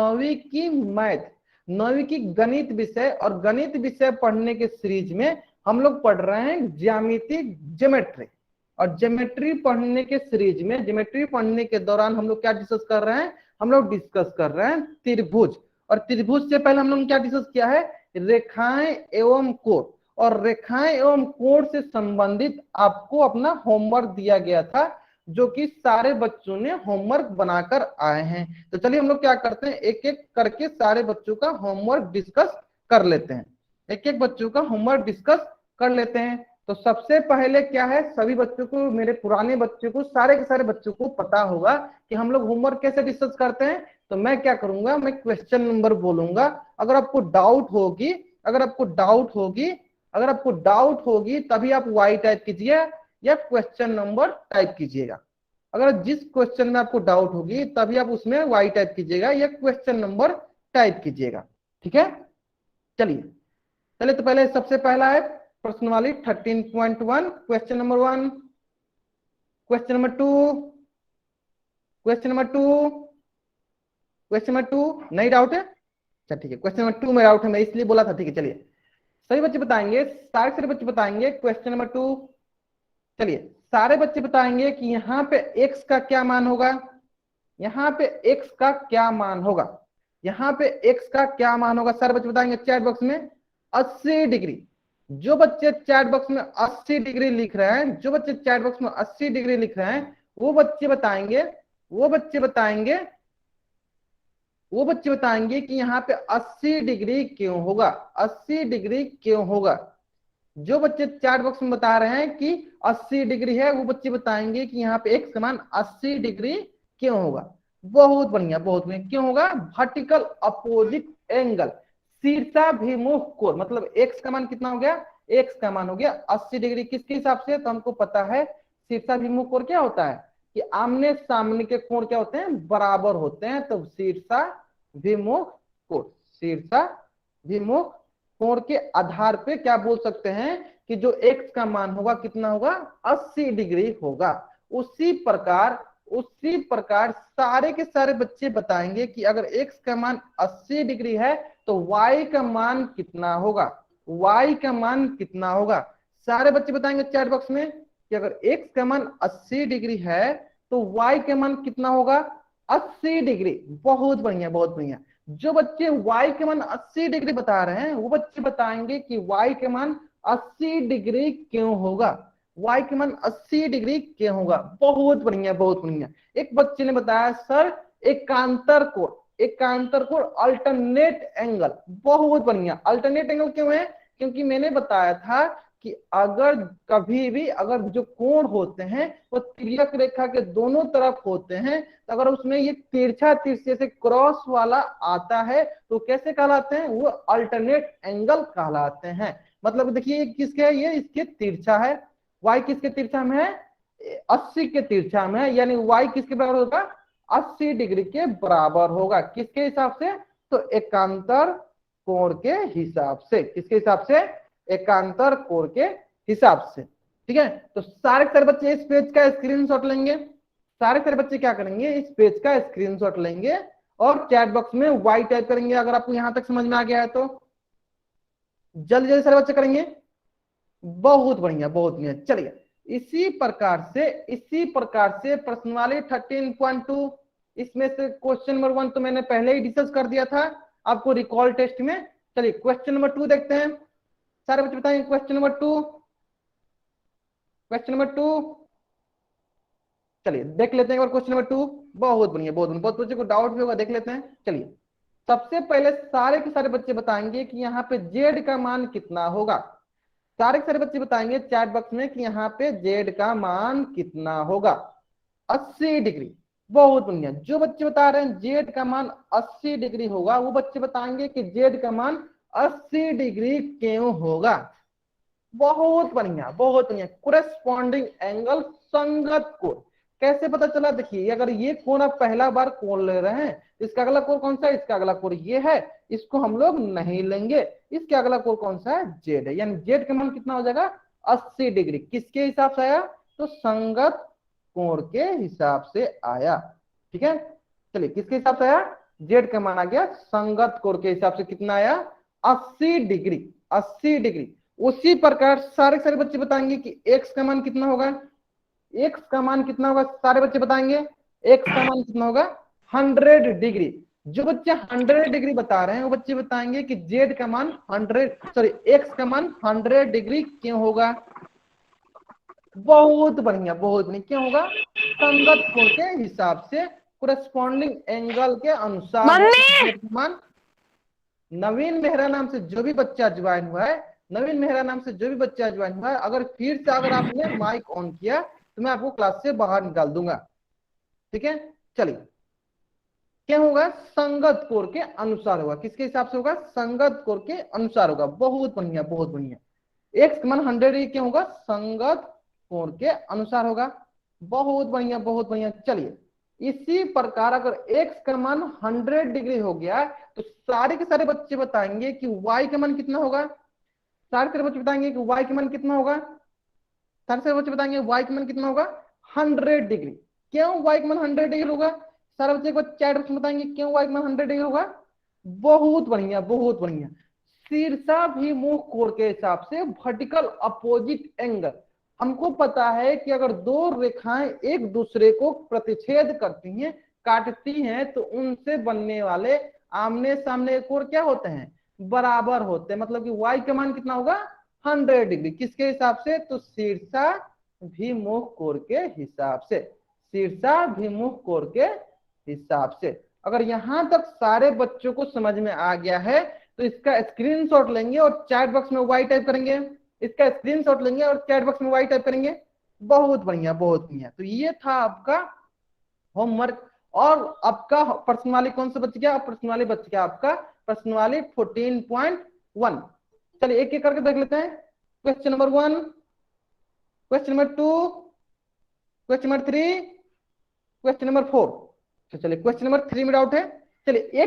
9वीं की मैथ, 9वीं की गणित विषय और गणित विषय पढ़ने के सीरीज में हम लोग पढ़ रहे हैं ज्यामिति, ज्योमेट्री। और ज्योमेट्री पढ़ने के सीरीज में, ज्योमेट्री पढ़ने के दौरान हम लोग क्या डिस्कस कर रहे हैं, हम लोग डिस्कस कर रहे हैं त्रिभुज। और त्रिभुज से पहले हम लोग क्या डिस्कस किया है, रेखाएं एवं कोण। और रेखाएं एवं कोण से संबंधित आपको अपना होमवर्क दिया गया था, जो कि सारे बच्चों ने होमवर्क बनाकर आए हैं। तो चलिए हम लोग क्या करते हैं, एक एक करके सारे बच्चों का होमवर्क डिस्कस कर लेते हैं, एक एक बच्चों का होमवर्क डिस्कस कर लेते हैं। तो सबसे पहले क्या है, सभी बच्चों को, मेरे पुराने बच्चों को, सारे के सारे बच्चों को पता होगा कि हम लोग होमवर्क कैसे डिस्कस करते हैं। तो मैं क्या करूंगा, मैं क्वेश्चन नंबर बोलूंगा, अगर आपको डाउट होगी, अगर आपको डाउट होगी, अगर आपको डाउट होगी तभी आप वाई टाइप कीजिए या क्वेश्चन नंबर टाइप कीजिएगा। अगर जिस क्वेश्चन में आपको डाउट होगी तभी आप उसमें वाई टाइप कीजिएगा या क्वेश्चन नंबर टाइप कीजिएगा, ठीक है। चलिए चलिए, तो पहले सबसे पहला है प्रश्नावली 13.1, question number 1, question number 2, question number 2, question number 2 नहीं डाउट है, अच्छा ठीक है। क्वेश्चन नंबर 2 में डाउट है, मैं इसलिए बोला था, ठीक है। चलिए सभी बच्चे बताएंगे, सारे बच्चे बताएंगे क्वेश्चन नंबर 2। चलिए सारे बच्चे बताएंगे कि यहाँ पे x का क्या मान होगा, यहाँ पे x का क्या मान होगा, यहाँ पे x का क्या मान होगा। सारे बच्चे बताएंगे चैट बॉक्स में 80 डिग्री। जो बच्चे चैट बॉक्स में 80 डिग्री लिख रहे हैं, जो बच्चे चैट बॉक्स में 80 डिग्री लिख रहे हैं, वो बच्चे बताएंगे, वो बच्चे बताएंगे, वो बच्चे बताएंगे कि यहाँ पे 80 डिग्री क्यों होगा, 80 डिग्री क्यों होगा। जो बच्चे चैट बॉक्स में बता रहे हैं कि 80 डिग्री है, वो बच्चे बताएंगे कि यहाँ पे x समान 80 डिग्री क्यों होगा। बहुत बढ़िया, बहुत बढ़िया। क्यों होगा, वर्टिकल अपोजिट एंगल, शीर्षाभिमुख कोण। मतलब x का मान कितना हो गया, x का मान हो गया 80 डिग्री। किसके हिसाब से, तो हमको पता है शीर्षाभिमुख कोण क्या होता है कि आमने सामने के कोण क्या होते हैं, बराबर होते हैं। तो शीर्षाभिमुख कोण, शीर्षाभिमुख कोण के आधार पे क्या बोल सकते हैं कि जो x का मान होगा कितना होगा, 80 डिग्री होगा। उसी प्रकार सारे के सारे बच्चे बताएंगे कि अगर x का मान 80 डिग्री है तो y का मान कितना होगा, y का मान कितना होगा। सारे बच्चे बताएंगे चैट बॉक्स में कि अगर x का मान 80 डिग्री है तो y का मान कितना होगा, 80 डिग्री। बहुत बढ़िया, बहुत बढ़िया। जो बच्चे y के मान 80 डिग्री बता रहे हैं वो बच्चे बताएंगे कि y के मान 80 डिग्री क्यों होगा, y के मान 80 डिग्री क्यों होगा। बहुत बढ़िया, बहुत बढ़िया। एक बच्चे ने बताया सर एकांतर कोण, एकांतर कोण अल्टरनेट एंगल। बहुत बढ़िया, अल्टरनेट एंगल क्यों है, क्योंकि मैंने बताया था कि अगर कभी भी, अगर जो कोण होते हैं वो तिर्यक रेखा के दोनों तरफ होते हैं, तो अगर उसमें ये तिरछा तिरछे से क्रॉस वाला आता है तो कैसे कहलाते हैं, वो अल्टरनेट एंगल कहलाते हैं। मतलब देखिए ये किसके है, ये इसके तिरछा है, y किसके तिरछा में है, 80 के तिरछा में है, यानी y किसके बराबर होगा, 80 डिग्री के बराबर होगा। किसके हिसाब से, तो एकांतर कोण के हिसाब से। किसके हिसाब से, एकांतर कोण के हिसाब से, ठीक है। तो सारे सारे बच्चे इस पेज का स्क्रीनशॉट लेंगे, सारे सारे बच्चे क्या करेंगे, इस पेज का स्क्रीनशॉट लेंगे और चैट बॉक्स में वाई टाइप करेंगे। अगर आपको यहां तक समझ में आ गया है तो जल्दी जल्दी सारे बच्चे करेंगे। बहुत बढ़िया, बहुत बढ़िया। चलिए इसी प्रकार से प्रश्नावली 13.2, इसमें से क्वेश्चन नंबर 1 तो मैंने पहले ही डिस्कस कर दिया था आपको रिकॉल टेस्ट में। चलिए क्वेश्चन नंबर 2 देखते हैं। सारे बच्चे बताएंगे क्वेश्चन नंबर 2, क्वेश्चन नंबर 2। चलिए देख लेते हैं एक बार क्वेश्चन नंबर 2। बहुत बढ़िया, बहुत बढ़िया। बहुत बच्चे को डाउट भी होगा, देख लेते हैं। चलिए सबसे पहले सारे के सारे बच्चे बताएंगे कि यहाँ पे जेड का मान कितना होगा। सारे के सारे बच्चे बताएंगे चैट बॉक्स में कि यहाँ पे जेड का मान कितना होगा, 80 डिग्री। बहुत बढ़िया। जो बच्चे बता रहे हैं जेड का मान 80 डिग्री होगा, वो बच्चे बताएंगे कि जेड का मान 80 डिग्री क्यों होगा। बहुत बढ़िया, बहुत बढ़िया। कोरेस्पॉन्डिंग एंगल, संगत कोण। कैसे पता चला, देखिए अगर ये कोण आप पहला बार कोण ले रहे हैं, इसका अगला कोण कौन सा है, इसका अगला कोण ये है, इसको हम लोग नहीं लेंगे। इसके अगला कोण कौन सा है, जेड है, यानी जेड का मान कितना हो जाएगा, 80 डिग्री। किसके हिसाब से आया, तो संगत कोण के हिसाब से आया, ठीक है। चलिए किसके हिसाब से आया, जेड का मान आ गया संगत कोण के हिसाब से कितना आया 80 डिग्री, 80 डिग्री। उसी प्रकार सारे सारे बच्चे बताएंगे कि एक्स का मान कितना होगा, एक्स का मान कितना होगा, सारे बच्चे बताएंगे एक्स का मान कितना होगा 100 डिग्री। जो बच्चे 100 डिग्री बता रहे हैं वो बच्चे बताएंगे कि जेड का मान 100 एक्स का मान 100 डिग्री क्यों होगा। बहुत बढ़िया, बहुत बढ़िया। क्यों होगा, संगत कोण के हिसाब से, कोरेस्पॉन्डिंग एंगल के अनुसार है जेड का मान। नवीन मेहरा नाम से जो भी बच्चा ज्वाइन हुआ है, नवीन मेहरा नाम से जो भी बच्चा ज्वाइन हुआ है, अगर फिर से अगर आपने माइक ऑन किया तो मैं आपको क्लास से बाहर निकाल दूंगा, ठीक है। चलिए, क्या होगा, संगत कोण के अनुसार होगा। किसके हिसाब से होगा, संगत कोण के अनुसार होगा। बहुत बढ़िया, बहुत बढ़िया। एक्स का मान 100 क्या होगा, संगत कोण के अनुसार होगा। बहुत बढ़िया, बहुत बढ़िया। चलिए, इसी प्रकार अगर एक्स का मान 100 डिग्री हो गया तो सारे के सारे बच्चे बताएंगे कि वाई का मान कितना होगा। सारे सारे बच्चे बताएंगे कि वाई का मान कितना होगा, सारे सारे बच्चे बताएंगे वाई का मान कितना होगा 100 डिग्री। क्यों वाई का मान 100 डिग्री होगा, सारे बच्चे को चैट बॉक्स में बताएंगे क्यों वाई का मान 100 डिग्री होगा। बहुत बढ़िया, बहुत बढ़िया। शीर्षाभिमुख कोण के हिसाब से वर्टिकल अपोजिट एंगल। हमको पता है कि अगर दो रेखाएं एक दूसरे को प्रतिच्छेद करती हैं, काटती हैं, तो उनसे बनने वाले आमने सामने कोण क्या होते हैं, बराबर होते हैं। मतलब कि y का मान कितना होगा 100 डिग्री। किसके हिसाब से, तो शीर्षाभिमुख कोण के हिसाब से, शीर्षाभिमुख कोण के हिसाब से। अगर यहां तक सारे बच्चों को समझ में आ गया है तो इसका स्क्रीनशॉट लेंगे और चैट बॉक्स में वाई टाइप करेंगे। इसका स्क्रीनशॉट लेंगे और चैट बॉक्स में वाई टाइप करेंगे। बहुत बढ़िया, बहुत बढ़िया। तो ये था आपका होमवर्क। और आपका प्रश्न वाली कौन सा बच गया, प्रश्न वाली बच गया आपका प्रश्न वाली 14.1। चलिए एक एक करके देख लेते हैं। Question number 1, question number 2, question number 3, question number 4। तो चलिए क्वेश्चन नंबर 3 में डाउट है। चलिए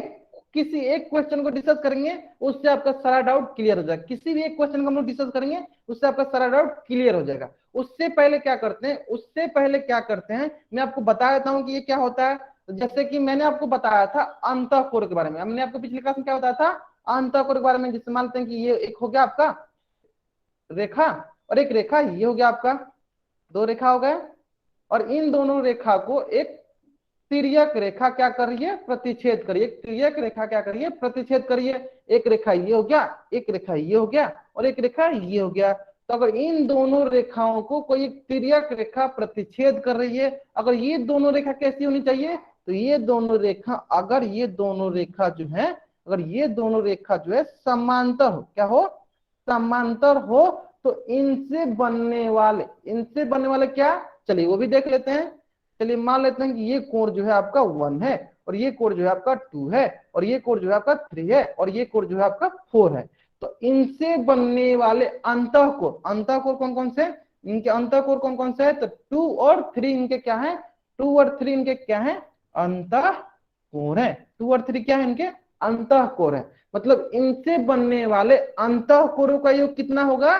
किसी एक क्वेश्चन को डिस्कस करेंगे, उससे आपका सारा डाउट क्लियर हो जाएगा। किसी भी एक क्वेश्चन को हम लोग डिस्कस करेंगे, उससे आपका सारा डाउट क्लियर हो जाएगा। उससे पहले क्या करते हैं, उससे पहले क्या करते हैं, मैं आपको बता देता हूं कि ये क्या होता है। तो जैसे कि मैंने आपको बताया था अंतःकोण के बारे में, हमने आपको पिछली क्लास में क्या बताया था, अंतःकोण के बारे में। जिससे मानते हैं कि ये एक हो गया आपका रेखा और एक रेखा ये हो गया आपका, दो रेखा हो गए, और इन दोनों रेखा को एक तिर्यक रेखा क्या कर रही है, प्रतिच्छेद करिए। तिर्यक रेखा क्या करिए, प्रतिच्छेद करिए। एक रेखा ये हो गया, एक रेखा ये हो गया, और एक रेखा ये हो गया। तो अगर इन दोनों रेखाओं को कोई तिर्यक रेखा प्रतिच्छेद कर रही है, अगर ये दोनों रेखा कैसी होनी चाहिए, तो ये दोनों रेखा, अगर ये दोनों रेखा जो है, अगर ये दोनों रेखा जो है समांतर हो, क्या हो, समांतर हो, तो इनसे बनने वाले क्या, चलिए वो भी देख लेते हैं। चलिए मान लेते हैं कि ये कोण जो है आपका 1 है, और ये कोण जो है आपका 2 है, और ये कोण जो है आपका 3 है, और ये कोण जो है आपका 4 है। तो इनसे बनने वाले अंतःकोण कौन कौन से, इनके अंतःकोण कौन कौन से है, तो 2 और 3 इनके क्या है, 2 और 3 इनके क्या है, अंतःकोण है। 2 और 3 क्या है, इनके अंतःकोण है। मतलब इनसे बनने वाले अंतःकोणों का योग कितना होगा,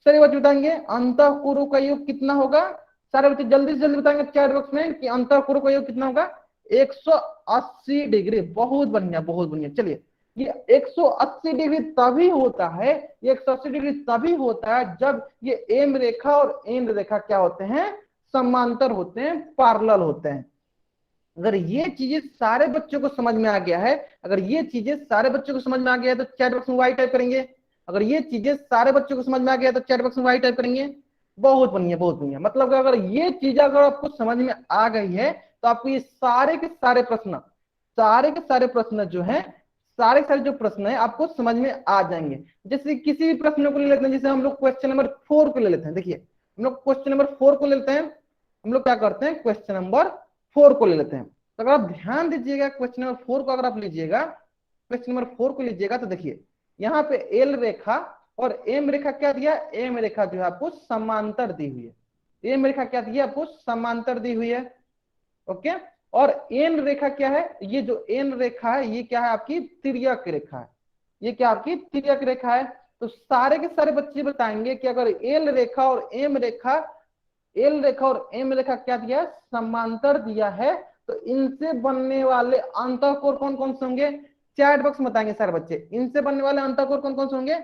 सारे बच्चे बताएंगे अंतःकोणों का योग कितना होगा। सारे बच्चे जल्दी से जल्दी बताएंगे चैट बॉक्स में कि अंतःकोण का योग कितना होगा, 180 डिग्री। बहुत बढ़िया, बहुत बढ़िया। चलिए, ये 180 डिग्री तभी होता है, ये 180 डिग्री तभी होता है जब ये एम रेखा और एन रेखा क्या होते हैं, समांतर होते हैं, पैरेलल होते हैं। अगर ये चीजें सारे बच्चों को समझ में आ गया है, अगर ये चीजें सारे बच्चों को समझ में आ गया है तो चैट बॉक्स में वाई टाइप करेंगे। अगर ये चीजें सारे बच्चों को समझ में आ गया तो चैट बॉक्स में वाई टाइप करेंगे। बहुत बढ़िया, बहुत बढ़िया। मतलब अगर ये चीज अगर आपको समझ में आ गई है तो आपको ये सारे के सारे प्रश्न जो है, सारे सारे जो प्रश्न है आपको समझ में आ जाएंगे। जैसे किसी भी प्रश्न को ले लेते हैं, जैसे हम लोग क्वेश्चन नंबर 4 को ले लेते हैं। देखिए हम लोग क्वेश्चन नंबर 4 को ले लेते हैं। हम लोग क्या करते हैं, क्वेश्चन नंबर 4 को ले लेते हैं। तो अगर आप ध्यान दीजिएगा क्वेश्चन नंबर 4 को, अगर आप लीजिएगा क्वेश्चन नंबर 4 को लीजिएगा तो देखिए यहाँ पे एल रेखा और एम रेखा क्या दिया, एम रेखा जो है आपको समांतर दी हुई है। एम रेखा क्या दी है आपको, समांतर दी हुई है। ओके, और एन रेखा क्या है, ये जो एन रेखा है ये क्या है, आपकी तिर्यक रेखा है। ये क्या आपकी तिर्यक रेखा है। तो सारे के सारे बच्चे बताएंगे कि अगर एल रेखा और एम रेखा क्या दिया है, समांतर दिया है, तो इनसे बनने वाले अंतःकोर कौन कौन से होंगे, चैट बॉक्स में बताएंगे सारे बच्चे। इनसे बनने वाले अंतःकोर कौन कौन से होंगे,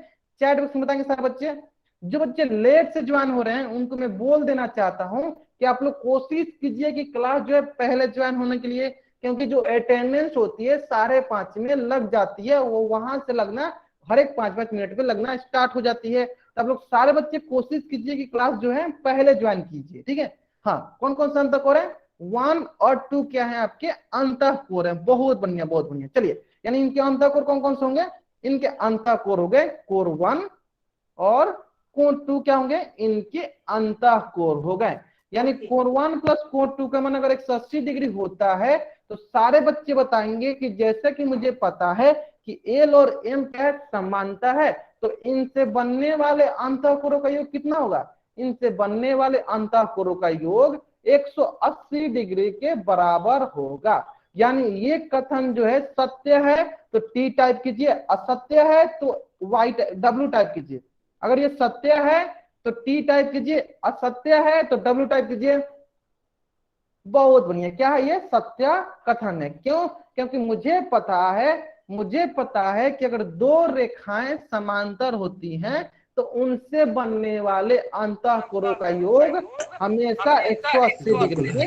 चैट बॉक्स में बताएंगे सारे बच्चे। जो बच्चे लेट से ज्वाइन हो रहे हैं उनको मैं बोल देना चाहता हूं कि आप लोग कोशिश कीजिए कि क्लास जो है पहले ज्वाइन होने के लिए, क्योंकि जो अटेंडेंस होती है 5:30 में लग जाती है, वो वहां से लगना हर एक 5-5 मिनट पे लगना स्टार्ट हो जाती है। तो आप लोग सारे बच्चे कोशिश कीजिए कि क्लास जो है पहले ज्वाइन कीजिए, ठीक है। हाँ, कौन कौन सा अंतःकोर है, 1 और 2 क्या है आपके अंतःकोर है। बहुत बढ़िया बहुत बढ़िया। चलिए, यानी इनके अंतःकोर कौन कौन से होंगे, इनके अंतःकोर हो गए कोर 1 और कोर 2 क्या होंगे, इनके अंतःकोर हो गए। यानी कोर 1 प्लस कोर 2 का मान अगर 180 डिग्री होता है तो सारे बच्चे बताएंगे कि जैसे कि मुझे पता है कि एल और एम क्या है, समानता है, तो इनसे बनने वाले अंतःकोरों का योग कितना होगा, इनसे बनने वाले अंतःकोरों का योग 180 डिग्री के बराबर होगा। यानी ये कथन जो है सत्य है तो टी टाइप कीजिए, असत्य है तो वाई डब्ल्यू टाइप कीजिए। अगर ये सत्य है तो टी टाइप कीजिए, असत्य है तो डब्ल्यू टाइप कीजिए। बहुत बढ़िया, क्या है ये, सत्य कथन है। क्यों, क्योंकि मुझे पता है कि अगर दो रेखाएं समांतर होती हैं तो उनसे बनने वाले अंतःकोरों का योग हमेशा 180 डिग्री के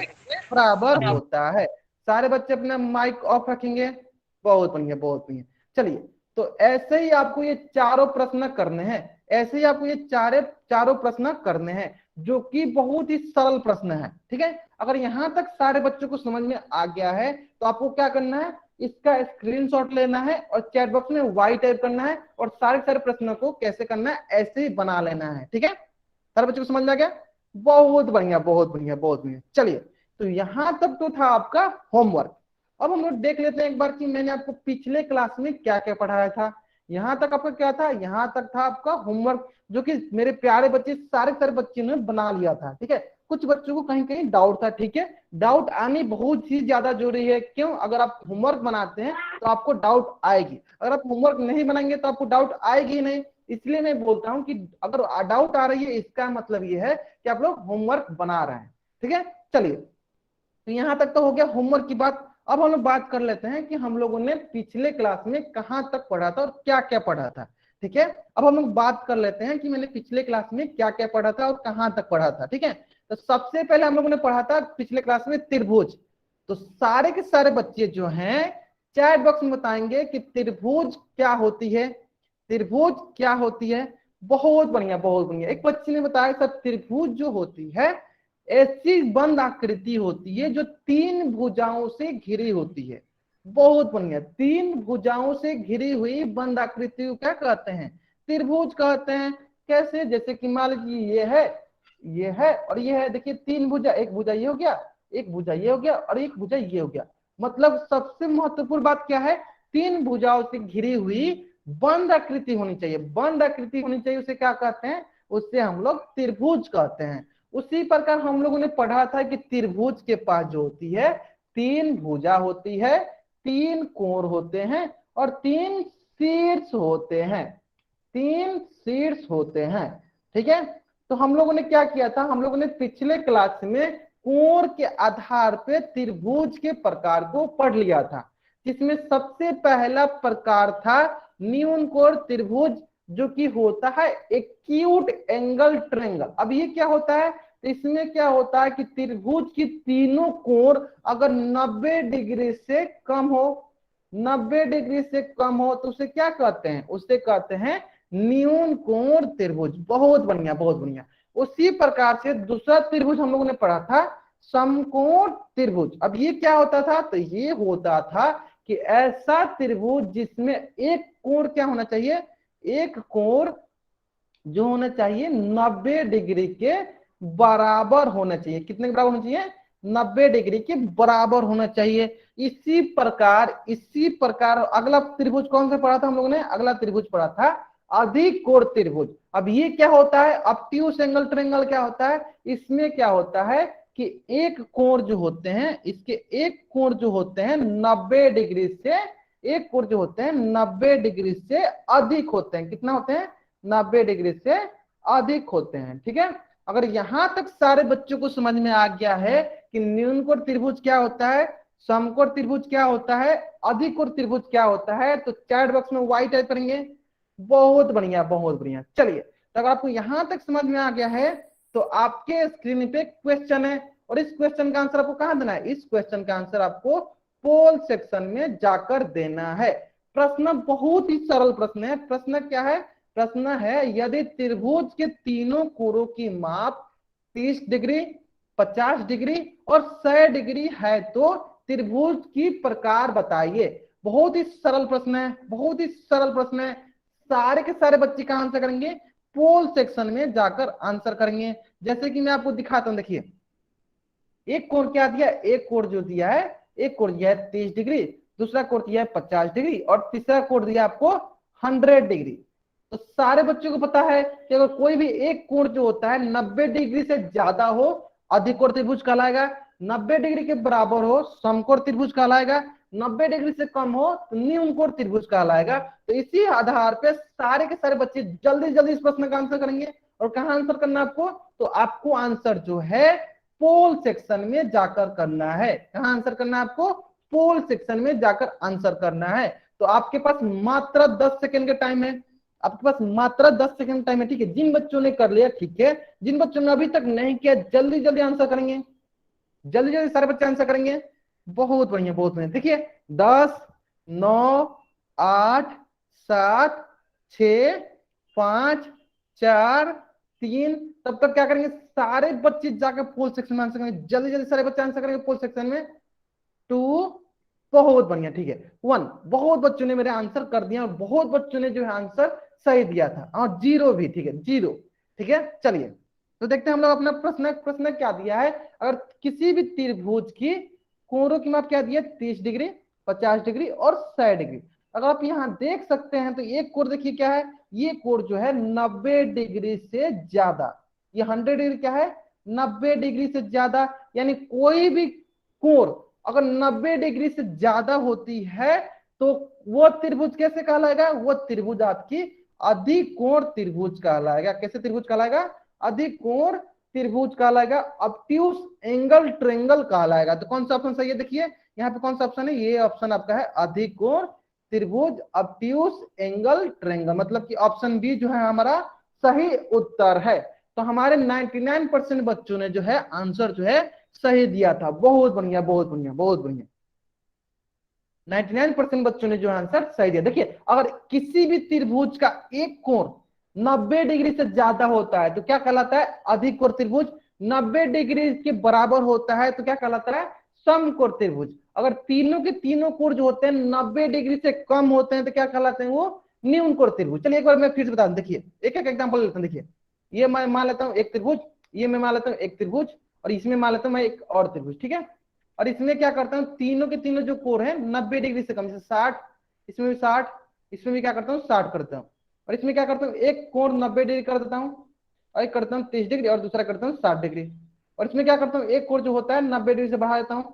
बराबर होता है। सारे बच्चे अपना माइक ऑफ रखेंगे। बहुत बढ़िया बहुत बढ़िया। चलिए, तो ऐसे ही आपको ये चारों प्रश्न करने हैं, ऐसे ही आपको ये चारों प्रश्न करने हैं, जो कि बहुत ही सरल प्रश्न है, ठीक है। अगर यहां तक सारे बच्चों को समझ में आ गया है तो आपको क्या करना है, इसका स्क्रीनशॉट लेना है और चैट बॉक्स में वाई टाइप करना है और सारे सारे प्रश्नों को कैसे करना है ऐसे ही बना लेना है, ठीक है। सारे बच्चों को समझ में आ गया, बहुत बढ़िया बहुत बढ़िया बहुत बढ़िया। चलिए, तो यहां तक तो था आपका होमवर्क। अब हम लोग देख लेते हैं एक बार कि मैंने आपको पिछले क्लास में क्या क्या पढ़ाया था। यहां तक आपका क्या था, यहां तक था आपका होमवर्क, जो कि मेरे प्यारे बच्चे सारे बच्चे ने बना लिया था, ठीक है। कुछ बच्चों को कहीं कहीं डाउट था, ठीक है। डाउट आनी बहुत ही ज्यादा जरूरी है। क्यों, अगर आप होमवर्क बनाते हैं तो आपको डाउट आएगी, अगर आप होमवर्क नहीं बनाएंगे तो आपको डाउट आएगी ही नहीं। इसलिए मैं बोलता हूं कि अगर डाउट आ रही है इसका मतलब ये है कि आप लोग होमवर्क बना रहे हैं, ठीक है। चलिए, तो यहां तक तो हो गया होमवर्क की बात। अब हम लोग बात कर लेते हैं कि हम लोगों ने पिछले क्लास में कहां तक पढ़ा था और क्या क्या पढ़ा था, ठीक है। अब हम लोग बात कर लेते हैं कि मैंने पिछले क्लास में क्या क्या पढ़ा था और कहां तक पढ़ा था, ठीक है। तो सबसे पहले हम लोगों ने पढ़ा था पिछले क्लास में त्रिभुज। तो सारे के सारे बच्चे जो हैं चैट बॉक्स में बताएंगे कि त्रिभुज क्या होती है, त्रिभुज क्या होती है। बहुत बढ़िया बहुत बढ़िया। एक बच्चे ने बताया सर त्रिभुज जो होती है ऐसी बंद आकृति होती है जो 3 भुजाओं से घिरी होती है। बहुत बढ़िया, 3 भुजाओं से घिरी हुई बंद आकृति को क्या कहते हैं, त्रिभुज कहते हैं। कैसे, जैसे कि मान लीजिए ये है और ये है। देखिए 3 भुजा, एक भुजा ये हो गया, एक भुजा ये हो गया और एक भुजा ये हो गया। मतलब सबसे महत्वपूर्ण बात क्या है, 3 भुजाओं से घिरी हुई बंद आकृति होनी चाहिए। बंद आकृति होनी चाहिए, उसे क्या कहते हैं, उससे हम लोग त्रिभुज कहते हैं। उसी प्रकार हम लोगों ने पढ़ा था कि त्रिभुज के पास जो होती है 3 भुजा होती है, 3 कोण होते हैं और 3 शीर्ष होते हैं, 3 शीर्ष होते हैं, ठीक है। तो हम लोगों ने क्या किया था, हम लोगों ने पिछले क्लास में कोण के आधार पे त्रिभुज के प्रकार को पढ़ लिया था, जिसमें सबसे पहला प्रकार था न्यून कोण त्रिभुज, जो कि होता है एक्यूट एंगल ट्रायंगल। अब ये क्या होता है, तो इसमें क्या होता है कि त्रिभुज की तीनों कोण अगर 90 डिग्री से कम हो, 90 डिग्री से कम हो तो उसे क्या कहते हैं, उसे कहते हैं न्यून कोण त्रिभुज। बहुत बढ़िया बहुत बढ़िया। उसी प्रकार से दूसरा त्रिभुज हम लोगों ने पढ़ा था समकोण त्रिभुज। अब ये क्या होता था, तो ये होता था कि ऐसा त्रिभुज जिसमें एक कोण क्या होना चाहिए, एक कोण जो होना चाहिए 90 डिग्री के बराबर होना चाहिए। कितने के बराबर होना चाहिए, 90 डिग्री के बराबर होना चाहिए। इसी प्रकार अगला त्रिभुज कौन सा पढ़ा था हम लोगों ने, अगला त्रिभुज पढ़ा था अधिक कोण त्रिभुज। अब ये क्या होता है, ऑब्ट्यूज एंगल ट्रायंगल क्या होता है, इसमें क्या होता है कि एक कोण जो होते हैं, इसके एक कोण जो होते हैं 90 डिग्री से, एक कोण जो होते हैं 90 डिग्री से अधिक होते हैं। कितना होते हैं, 90 डिग्री से अधिक होते हैं, ठीक है। अगर यहां तक सारे बच्चों को समझ में आ गया है कि न्यून कोण त्रिभुज क्या होता है, समकोण त्रिभुज क्या होता है, अधिकोण त्रिभुज क्या होता है, तो चैट बॉक्स में वाई टाइप करेंगे। बहुत बढ़िया बहुत बढ़िया। चलिए, तो अगर आपको यहां तक समझ में आ गया है तो आपके स्क्रीन पे क्वेश्चन है, और इस क्वेश्चन का आंसर आपको कहां देना है, इस क्वेश्चन का आंसर आपको पोल सेक्शन में जाकर देना है। प्रश्न बहुत ही सरल प्रश्न है। प्रश्न क्या है, प्रश्न है यदि त्रिभुज के तीनों कोणों की माप 30 डिग्री, 50 डिग्री और 100 डिग्री है तो त्रिभुज की प्रकार बताइए। बहुत ही सरल प्रश्न है, बहुत ही सरल प्रश्न है। सारे के सारे बच्चे कहां आंसर करेंगे, पोल सेक्शन में जाकर आंसर करेंगे। जैसे कि मैं आपको दिखाता हूं, देखिए एक कोण क्या दिया, एक कोण जो दिया है, एक कोण दिया है 30 डिग्री, दूसरा कोण दिया है 50 डिग्री और तीसरा कोण दिया आपको 100 डिग्री। तो सारे बच्चों को पता है कि अगर कोई भी एक कोण जो होता है 90 डिग्री से ज्यादा हो अधिकोण त्रिभुज कहलाएगा, 90 डिग्री के बराबर हो समकोण त्रिभुज कहलाएगा, 90 डिग्री से कम हो तो न्यूनकोण त्रिभुज कहलाएगा। तो इसी आधार पे सारे के सारे बच्चे जल्दी जल्दी इस प्रश्न का आंसर करेंगे। और कहां आंसर करना आपको, तो आपको आंसर जो है पोल सेक्शन में जाकर करना है। कहां आंसर करना है आपको, पोल सेक्शन में जाकर आंसर करना है। तो आपके पास मात्र 10 सेकंड का टाइम है, आपके पास मात्र 10 सेकंड टाइम है, ठीक है। जिन बच्चों ने कर लिया ठीक है, जिन बच्चों ने अभी तक नहीं किया जल्दी जल्दी आंसर करेंगे, जल्दी जल्दी सारे बच्चे आंसर करेंगे। बहुत बढ़िया बहुत बढ़िया। देखिए 10, 9, 8, 7, 6, 5, 4, 3, तब तक क्या करेंगे, सारे बच्चे जाकर पोल सेक्शन में आंसर करेंगे। जल्दी जल्दी सारे बच्चे आंसर करेंगे पोल सेक्शन में। 2, बहुत बढ़िया, ठीक है। 1, बहुत बच्चों ने मेरे आंसर कर दिया और बहुत बच्चों ने जो है आंसर सही दिया था। और 0 भी, ठीक है, 0, ठीक है। चलिए तो देखते हैं हम लोग अपना प्रश्न, प्रश्न क्या दिया है। अगर किसी भी त्रिभुज की कोणों की माप क्या दिया, 30 डिग्री, 50 डिग्री और 100 डिग्री। अगर आप यहाँ देख सकते हैं तो एक कोण देखिए क्या है, ये कोण जो है 90 डिग्री से ज्यादा, ये 100 डिग्री क्या है, 90 डिग्री से ज्यादा। यानी कोई भी कोण अगर 90 डिग्री से ज्यादा होती है तो वो त्रिभुज कैसे कहलाएगा, वो त्रिभुज आपकी अधिकोण त्रिभुज कहलाएगा। कैसे त्रिभुज कहलाएगा, अधिकोण त्रिभुज कहलाएगा, ऑब्ट्यूज एंगल ट्रायंगल कहलाएगा। तो कौन सा ऑप्शन सही है, देखिए यहाँ पे कौन सा ऑप्शन है, ये ऑप्शन आपका है अधिकोण त्रिभुज ऑब्ट्यूज एंगल ट्रायंगल, मतलब कि ऑप्शन बी जो है हमारा सही उत्तर है। तो हमारे 99% बच्चों ने जो है आंसर जो है सही दिया था। बहुत बढ़िया बहुत बढ़िया बहुत बढ़िया। 99% बच्चों ने जो आंसर सही दिया। देखिए अगर किसी भी त्रिभुज का एक कोण 90 डिग्री से ज्यादा होता है तो क्या कहलाता है, अधिकोण त्रिभुज। 90 डिग्री के बराबर होता है तो क्या कहलाता है, समकोण त्रिभुज। अगर तीनों के तीनों कोण जो होते हैं 90 डिग्री से कम होते हैं तो क्या कहलाते हैं, वो न्यूनकोण त्रिभुज। चलिए एक बार मैं फिर से बता दूं, देखिए एक एक एग्जांपल लेते हैं। देखिए ये मैं मान लेता हूं एक त्रिभुज, ये मैं मान लेता हूं एक त्रिभुज, और इसमें मान लेता हूं मैं एक और त्रिभुज, ठीक है। और इसमें क्या करता हूँ, तीनों के तीनों जो कोण है 90 डिग्री से कम, जैसे 60, इसमें भी 60, इसमें भी क्या करता हूँ 60 करता हूँ। और इसमें क्या करता हूँ, एक कोण 90 डिग्री कर देता हूँ और एक करता हूँ 30 डिग्री और दूसरा करता हूँ 60 डिग्री। और इसमें क्या करता हूँ, एक कोण जो होता है 90 डिग्री से बढ़ा देता हूँ,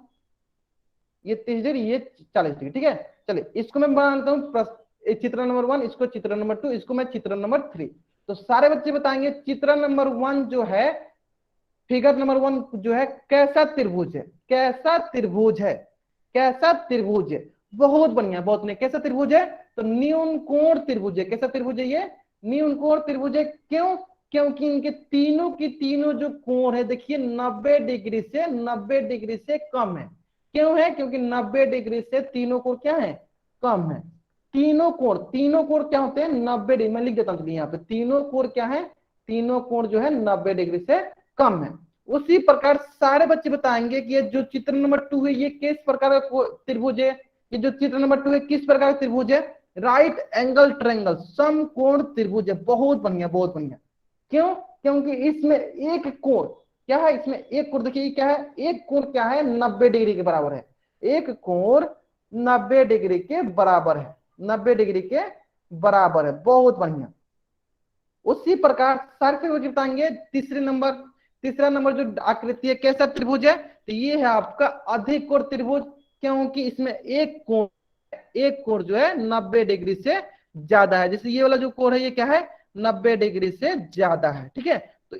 ये 30 डिग्री ये 40 डिग्री, ठीक है। चलिए इसको मैं बना लेता हूँ चित्र नंबर 1, इसको चित्र नंबर 2, इसको मैं चित्र नंबर 3। तो सारे बच्चे बताएंगे चित्र नंबर 1 जो है, फिगर नंबर 1 जो है कैसा त्रिभुज है, कैसा त्रिभुज है, कैसा त्रिभुज है। बहुत बढ़िया बहुत बढ़िया। कैसा त्रिभुज है, तो न्यूनकोण त्रिभुज है। कैसा त्रिभुज है, ये न्यूनकोण त्रिभुज है। क्यों, क्योंकि इनके तीनों की तीनों जो कोण है देखिए 90 डिग्री से 90 डिग्री से कम है। क्यों है, क्योंकि 90 डिग्री से तीनों कोण क्या है, कम है। तीनों कोण क्या होते हैं 90 डिग्री, मैं लिख देता हूं यहाँ पे, तीनों कोण क्या है, तीनों कोण जो है 90 डिग्री से कम है। उसी प्रकार सारे बच्चे बताएंगे कि ये जो चित्र नंबर 2 है ये किस प्रकार का त्रिभुज है, ये जो चित्र नंबर 2 है किस प्रकार का त्रिभुज है, राइट एंगल ट्रायंगल, समकोण त्रिभुज है। बहुत बढ़िया बहुत बढ़िया। क्यों, क्योंकि इसमें एक कोण क्या है, इसमें एक कोण देखिए क्या है, एक कोण क्या है 90 डिग्री के बराबर है, एक कोण 90 डिग्री के बराबर है, 90 डिग्री के बराबर है। बहुत बढ़िया। उसी प्रकार सारे से बताएंगे तीसरा नंबर जो आकृति है कैसा त्रिभुज है, तो ये है आपका अधिकोण त्रिभुज। क्योंकि इसमें एक कोण जो है 90 डिग्री से ज्यादा है। जैसे ये वाला जो कोण है ये क्या है, 90 डिग्री से ज्यादा है, ठीक है। तो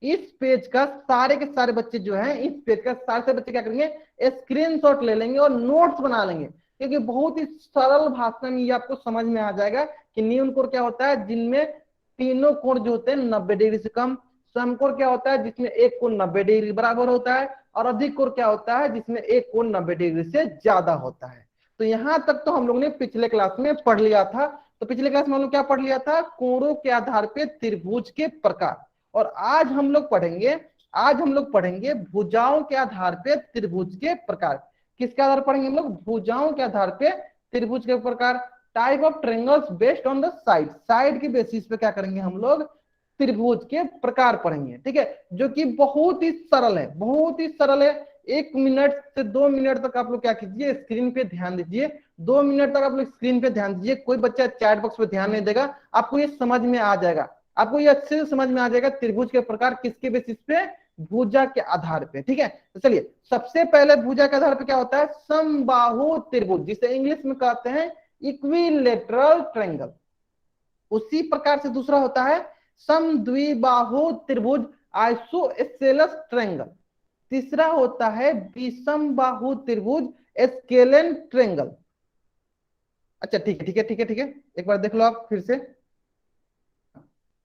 इस पेज का सारे के सारे बच्चे जो हैं, इस पेज का सारे से बच्चे क्या करेंगे, स्क्रीनशॉट ले लेंगे और नोट्स बना लेंगे, क्योंकि बहुत ही सरल भाषा में ये आपको समझ में आ जाएगा कि न्यून कोण क्या होता है, जिनमें तीनों कोण जो होते हैं 90 डिग्री से कम। समकोण क्या होता है, जिसमें एक कोण 90 डिग्री बराबर होता है। और अधिक कोण क्या होता है, जिसमें एक कोण 90 डिग्री से ज्यादा होता है। तो यहां तक तो हम लोग ने पिछले क्लास में पढ़ लिया था। तो पिछले क्लास में हम लोग क्या पढ़ लिया था, कोणों के आधार पे त्रिभुज के प्रकार। और आज हम लोग पढ़ेंगे भुजाओं के आधार पे त्रिभुज के प्रकार। किसके आधार पर पढ़ेंगे हम लोग, भुजाओं के आधार पे त्रिभुज के प्रकार। Type of triangles based on the side, side के बेसिस पे क्या करेंगे हम लोग, त्रिभुज के प्रकार पढ़ेंगे। ठीक है, जो कि बहुत ही सरल है, बहुत ही सरल है। 1 मिनट से 2 मिनट तक आप लोग क्या कीजिए, स्क्रीन पे ध्यान दीजिए। 2 मिनट तक आप लोग स्क्रीन पे ध्यान दीजिए। कोई बच्चा चैट बॉक्स पे ध्यान नहीं देगा, आपको ये समझ में आ जाएगा, आपको ये अच्छे से समझ में आ जाएगा त्रिभुज के प्रकार किसके बेसिस पे, भुजा के आधार पे। ठीक है, तो चलिए सबसे पहले भुजा के आधार पे क्या होता है, समबाहु त्रिभुज, जिसे इंग्लिश में कहते हैं इक्विलेटरल ट्रायंगल। उसी प्रकार से दूसरा होता है समद्विबाहु त्रिभुज, आइसोसेलेस ट्रायंगल। तीसरा होता है विषम बाहु त्रिभुज, स्केलेन ट्रायंगल। अच्छा ठीक है, एक बार देख लो आप फिर से,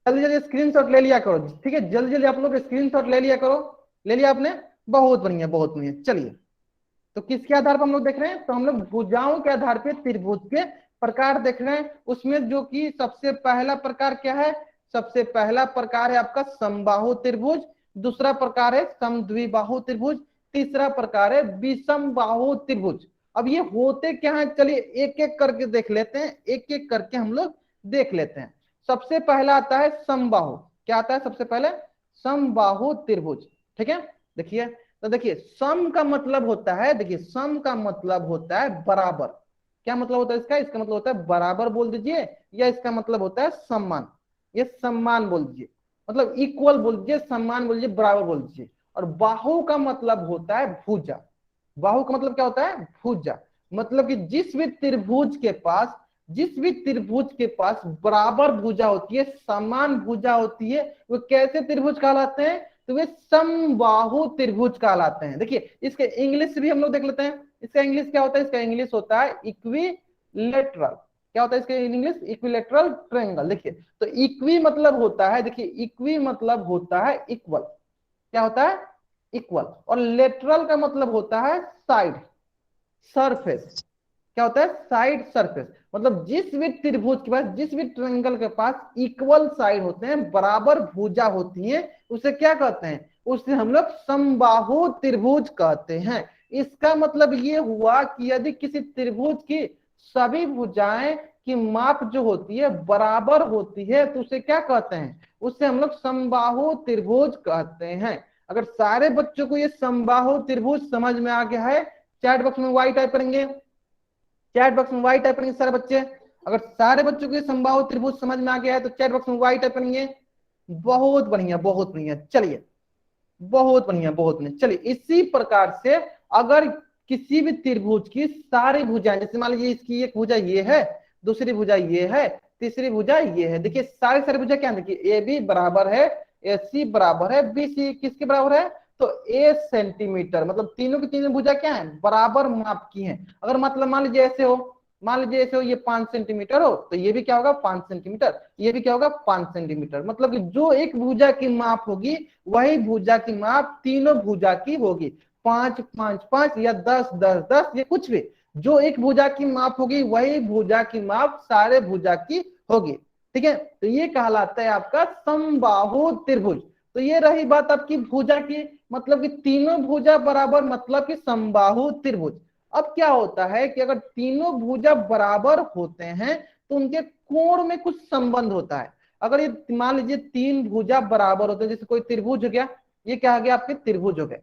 जल्दी जल्दी स्क्रीनशॉट ले लिया करो। ठीक है, जल्दी जल्दी आप लोग स्क्रीनशॉट ले लिया करो। ले लिया आपने, बहुत बढ़िया बहुत बढ़िया। चलिए, तो किसके आधार पर हम लोग देख रहे हैं, तो हम लोग भुजाओं के आधार पे त्रिभुज के प्रकार देख रहे हैं। उसमें जो कि सबसे पहला प्रकार क्या है, सबसे पहला प्रकार है आपका समबाहु त्रिभुज, दूसरा प्रकार है समद्विबाहु त्रिभुज, तीसरा प्रकार है विषम बाहु त्रिभुज। अब ये होते क्या है, चलिए एक एक करके देख लेते हैं, एक एक करके हम लोग देख लेते हैं। सबसे पहला आता है समबाहु। क्या आता है सबसे पहले, समबाहु त्रिभुज। ठीक है, देखिए, तो देखिए सम का मतलब होता है, देखिए सम का मतलब होता है बराबर। क्या मतलब होता है इसका, इसका मतलब होता है बराबर बोल दीजिए, या इसका मतलब होता है सम्मान। ये सम्मान बोल दीजिए, मतलब इक्वल बोल दीजिए, सम्मान बोल दीजिए, बराबर बोल दीजिए। और बाहु का मतलब होता है भुजा। बाहु का मतलब क्या होता है, भुजा। मतलब कि जिस भी त्रिभुज के पास बराबर भुजा होती है, समान भुजा होती है, वो कैसे त्रिभुज कहलाते हैं, तो वे समबाहु त्रिभुज कहलाते हैं। देखिए इसके इंग्लिश भी हम लोग देख लेते हैं। इसका इंग्लिश क्या होता है, इसका इंग्लिश होता है इक्विलेटरल। क्या होता है इसका इंग्लिश, इक्विलेटरल ट्रायंगल। देखिए, तो इक्वी मतलब होता है, देखिए इक्वी मतलब होता है इक्वल। क्या होता है, इक्वल। और लेटरल का मतलब होता है साइड, सरफेस। क्या होता है, साइड सरफेस। मतलब जिस भी त्रिभुज के पास, जिस भी ट्रायंगल के पास इक्वल साइड होते हैं, बराबर भुजा होती है, उसे क्या कहते हैं, उसे हम लोग समबाहु त्रिभुज कहते हैं। इसका मतलब ये हुआ कि यदि किसी त्रिभुज की सभी भुजाएं की माप जो होती है बराबर होती है, तो उसे क्या कहते हैं, उसे हम लोग समबाहु त्रिभुज कहते हैं। अगर सारे बच्चों को ये समबाहु त्रिभुज समझ में आ गया है, चैट बॉक्स में वाई टाइप करेंगे, चैट बॉक्स में वाई टाइप करेंगे सारे बच्चे। अगर सारे बच्चों को समबाहु त्रिभुज समझ में आ गया है तो चैट बॉक्स में वाई टाइप करेंगे। बहुत बढ़िया बहुत बढ़िया, चलिए बहुत बढ़िया बहुत बढ़िया। चलिए इसी प्रकार से अगर किसी भी त्रिभुज की सारी भुजाएं, जैसे मान लीजिए इसकी एक भुजा ये है, दूसरी भुजा ये है, तीसरी भुजा ये है। देखिए सारी सारी भुजा क्या है, देखिए ए बी बराबर है, ए सी बराबर है, बी सी किसके बराबर है, तो ए सेंटीमीटर। मतलब तीनों की तीनों भुजा क्या है, बराबर माप की है। अगर मतलब मान लीजिए ऐसे हो, मान लीजिए ऐसे हो, ये 5 सेंटीमीटर हो, तो ये भी क्या होगा 5 सेंटीमीटर, ये भी क्या होगा 5 सेंटीमीटर। मतलब कि जो एक भुजा की माप होगी वही भुजा की माप तीनों भुजा की होगी। 5 5 5 या 10 10 10, ये कुछ भी, जो एक भुजा की माप होगी वही भुजा की माप सारे भुजा की होगी। ठीक है, तो ये कहलाता है आपका समबाहु त्रिभुज। तो ये रही बात आपकी भुजा की, मतलब कि तीनों भुजा बराबर, मतलब कि समबाहु त्रिभुज। अब क्या होता है कि अगर तीनों भुजा बराबर होते हैं तो उनके कोण में कुछ संबंध होता है। अगर ये मान लीजिए 3 भुजा बराबर होते हैं, जैसे कोई त्रिभुज हो गया, ये क्या हो गया आपके त्रिभुज हो गए,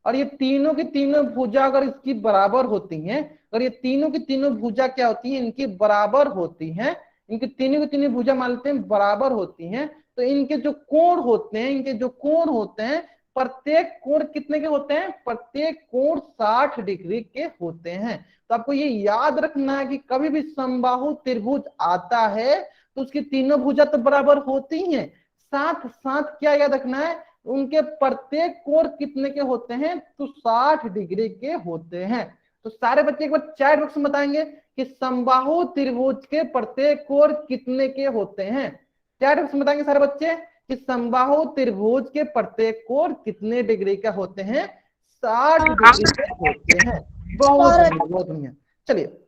और ये तीनों की तीनों भुजा अगर इसकी बराबर होती हैं, अगर ये तीनों की तीनों भुजा क्या होती है, इनकी बराबर होती हैं, इनकी तीनों की तीनों भुजा मान लेते हैं बराबर होती हैं, तो इनके जो कोण होते हैं, इनके जो कोण होते हैं, प्रत्येक कोण कितने के होते हैं, प्रत्येक कोण 60 डिग्री के होते हैं। तो आपको ये याद रखना है कि कभी भी समबाहु त्रिभुज आता है तो उसकी तीनों भुजा तो बराबर होती हैं, साथ साथ क्या याद रखना है, उनके प्रत्येक कोण कितने के होते हैं, तो 60 डिग्री के होते हैं। तो सारे बच्चे एक बार चैट बॉक्स में बताएंगे कि समबाहु त्रिभुज के प्रत्येक कोण कितने के होते हैं। चैट बॉक्स में बताएंगे सारे बच्चे कि समबाहु त्रिभुज के प्रत्येक कोण कितने डिग्री का होते हैं, 60 डिग्री के होते हैं। बहुत बढ़िया बहुत बढ़िया। चलिए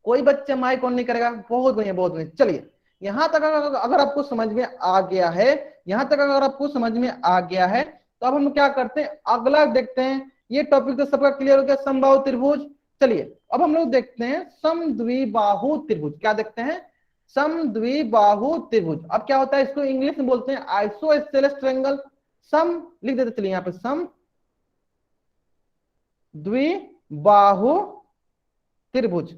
कोई बच्चा माइक ऑन नहीं करेगा, बहुत बढ़िया बहुत बढ़िया। चलिए यहां तक अगर आपको समझ में आ गया है, यहां तक अगर आपको समझ में आ गया है, तो अब हम क्या करते हैं, अगला देखते हैं। ये टॉपिक तो सबका क्लियर हो गया, समबाहु त्रिभुज। चलिए अब हम लोग देखते हैं समद्विबाहु त्रिभुज। क्या देखते हैं, समद्विबाहु त्रिभुज। अब क्या होता है, इसको इंग्लिश में बोलते हैं आइसोसेलेस ट्रायंगल। सम लिख देते, चलिए यहाँ पे सम द्विबाहु त्रिभुज।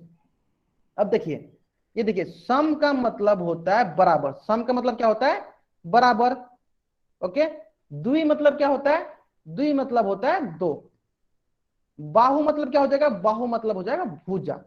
अब देखिए, ये देखिए सम का मतलब होता है बराबर। सम का मतलब क्या होता है, बराबर। ओके, द्वि मतलब क्या होता है, द्वि मतलब होता है दो। बाहु मतलब क्या हो जाएगा, बाहु मतलब हो जाएगा भुजा।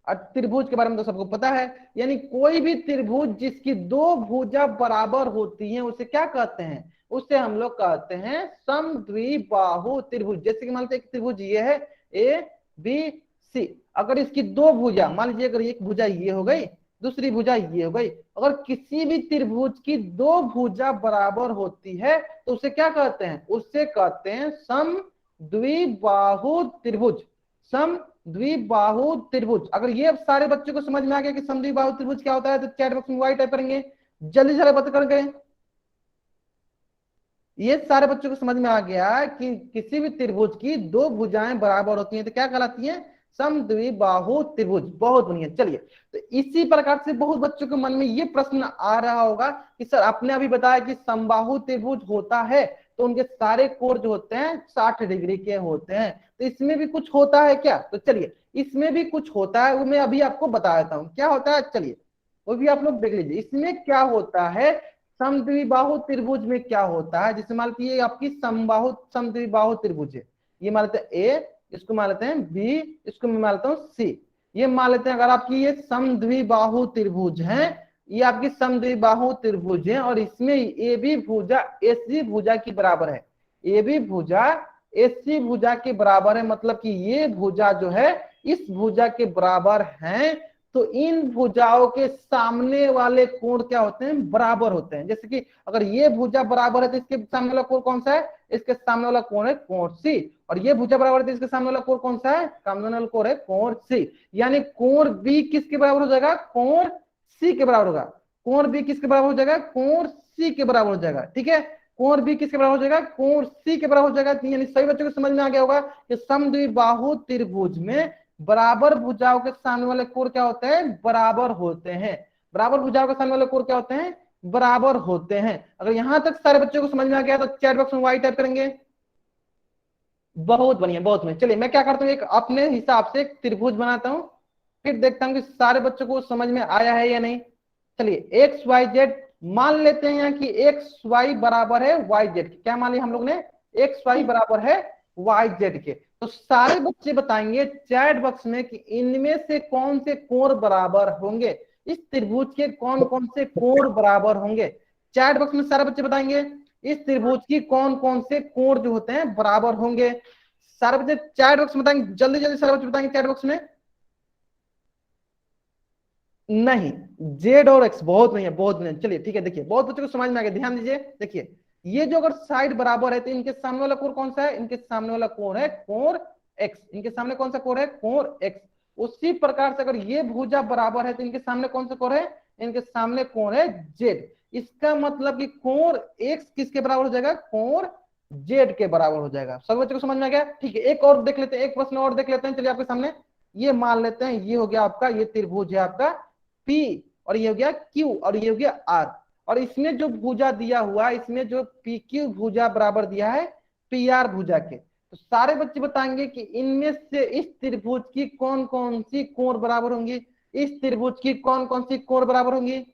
और त्रिभुज के बारे में तो सबको पता है, यानी कोई भी त्रिभुज जिसकी दो भुजा बराबर होती हैं उसे क्या कहते हैं, उसे हम लोग कहते हैं समद्विबाहु त्रिभुज। जैसे कि मान लीजिए एक त्रिभुज ये है ए बी सी, अगर इसकी दो भुजा, मान लीजिए अगर एक भुजा ये हो गई, दूसरी भुजा ये हो गई, अगर किसी भी त्रिभुज की दो भुजा बराबर होती है तो उसे क्या कहते हैं, उससे कहते हैं समद्विबाहु त्रिभुज। सम द्विबाहु त्रिभुज। अगर ये अब सारे बच्चों को समझ में आ गया कि समद्विबाहु त्रिभुज क्या होता है, तो चैट बॉक्स में वाई टाइप करेंगे, जल्दी से बता कर करें। ये सारे बच्चों को समझ में आ गया कि किसी भी त्रिभुज की दो भुजाएं बराबर होती हैं तो क्या कहलाती हैं, समद्विबाहु त्रिभुज। बहुत बढ़िया। चलिए तो इसी प्रकार से बहुत बच्चों के मन में ये प्रश्न आ रहा होगा कि सर आपने अभी बताया कि समबाहु त्रिभुज होता है तो उनके सारे कोण जो होते हैं 60 डिग्री के होते हैं, तो इसमें भी कुछ होता है क्या, तो चलिए इसमें भी कुछ होता है, वो मैं अभी आपको बता देता हूँ क्या होता है। चलिए वो भी आप लोग देख लीजिए इसमें क्या होता है। समद्विबाहु त्रिभुज में क्या होता है, जैसे मान लीजिए आपकी समबाहु समद्विबाहु त्रिभुज है, ये मान लेते हैं ए, इसको मान लेते हैं बी, इसको मैं मान लेता हूँ सी। ये मान लेते हैं अगर आपकी ये समद्विबाहु त्रिभुज है, ये आपकी समद्विबाहु त्रिभुज है, और इसमें ए बी भुजा एसी भुजा की बराबर है। ए बी भुजा एसी भुजा के बराबर है, मतलब कि ये भुजा जो है इस भुजा के बराबर है, तो इन भुजाओं के सामने वाले कोण क्या होते हैं, बराबर होते हैं। जैसे कि अगर ये भुजा बराबर है तो इसके सामने वाला कोण कौन सा है, इसके सामने वाला कोण है कोण सी, और ये भुजा बराबर है तो इसके सामने वाला कोण कौन सा है, सामने वाला कोण है कोण सी। यानी कोण बी किसके बराबर हो जाएगा, कोण सी के बराबर होगा। कोण बी किसके बराबर हो जाएगा, कोण सी के बराबर हो जाएगा। ठीक है, कोण बी किसके बराबर हो जाएगा, कोण सी के बराबर हो जाएगा। यानी सभी बच्चों को समझ में आ गया होगा कि समद्विबाहु त्रिभुज में बराबर भुजाओं के सामने वाले कोण क्या होते हैं, बराबर होते हैं। बराबर भुजाओं के सामने वाले कोण क्या होते हैं, बराबर होते हैं। अगर यहां तक सारे बच्चों को समझ में आ गया तो चैट बॉक्स में वाई टाइप करेंगे। बहुत बढ़िया बहुत बढ़िया। चलिए मैं क्या करता हूँ, एक अपने हिसाब से एक त्रिभुज बनाता हूँ, फिर देखता हूँ कि सारे बच्चों को समझ में आया है या नहीं। चलिए एक्स वाई जेड मान लेते हैं यहाँ कि एक्स वाई बराबर है वाई जेड के। क्या मान लिया हम लोग ने, एक्स वाई बराबर है वाई जेड के। तो सारे बच्चे बताएंगे चैट बॉक्स में कि इनमें से कौन से कोण बराबर होंगे, इस त्रिभुज के कौन कौन से कोण बराबर होंगे। चैट बॉक्स में सारे बच्चे बताएंगे इस त्रिभुज की कौन कौन से कोण जो होते हैं बराबर होंगे। सारे बच्चे चैट बॉक्स में बताएंगे, जल्दी जल्दी सारे बच्चे बताएंगे चैट बॉक्स में। नहीं, जेड और एक्स। बहुत नहीं है बहुत नहीं। चलिए ठीक है, देखिए बहुत बच्चों को समझ में आ गया, ध्यान दीजिए। देखिए ये जो अगर साइड बराबर है तो इनके सामने वाला कोण कौन सा है, इनके सामने वाला कोण है कोण एक्स। इनके सामने कौन सा कोण है, कोण एक्स। उसी प्रकार से अगर ये भुजा बराबर है तो इनके सामने कौन सा कोण है, इनके सामने कोण है जेड। इसका मतलब कि कोण एक्स किसके बराबर हो जाएगा, कोण जेड के बराबर हो जाएगा। सब बच्चों को समझ में आ गया। ठीक है, एक और देख लेते हैं, एक प्रश्न और देख लेते हैं। चलिए आपके सामने ये मान लेते हैं, ये हो गया आपका, ये त्रिभुज है आपका P, और ये हो गया Q, और ये हो गया R। और इसमें जो भुजा दिया हुआ है, इसमें जो PQ भुजा बराबर दिया है PR भुजा के। तो सारे बच्चे बताएंगे कि इनमें से इस त्रिभुज की कौन कौन सी कोण बराबर होंगी, इस त्रिभुज की कौन कौन सी कोण बराबर होंगी,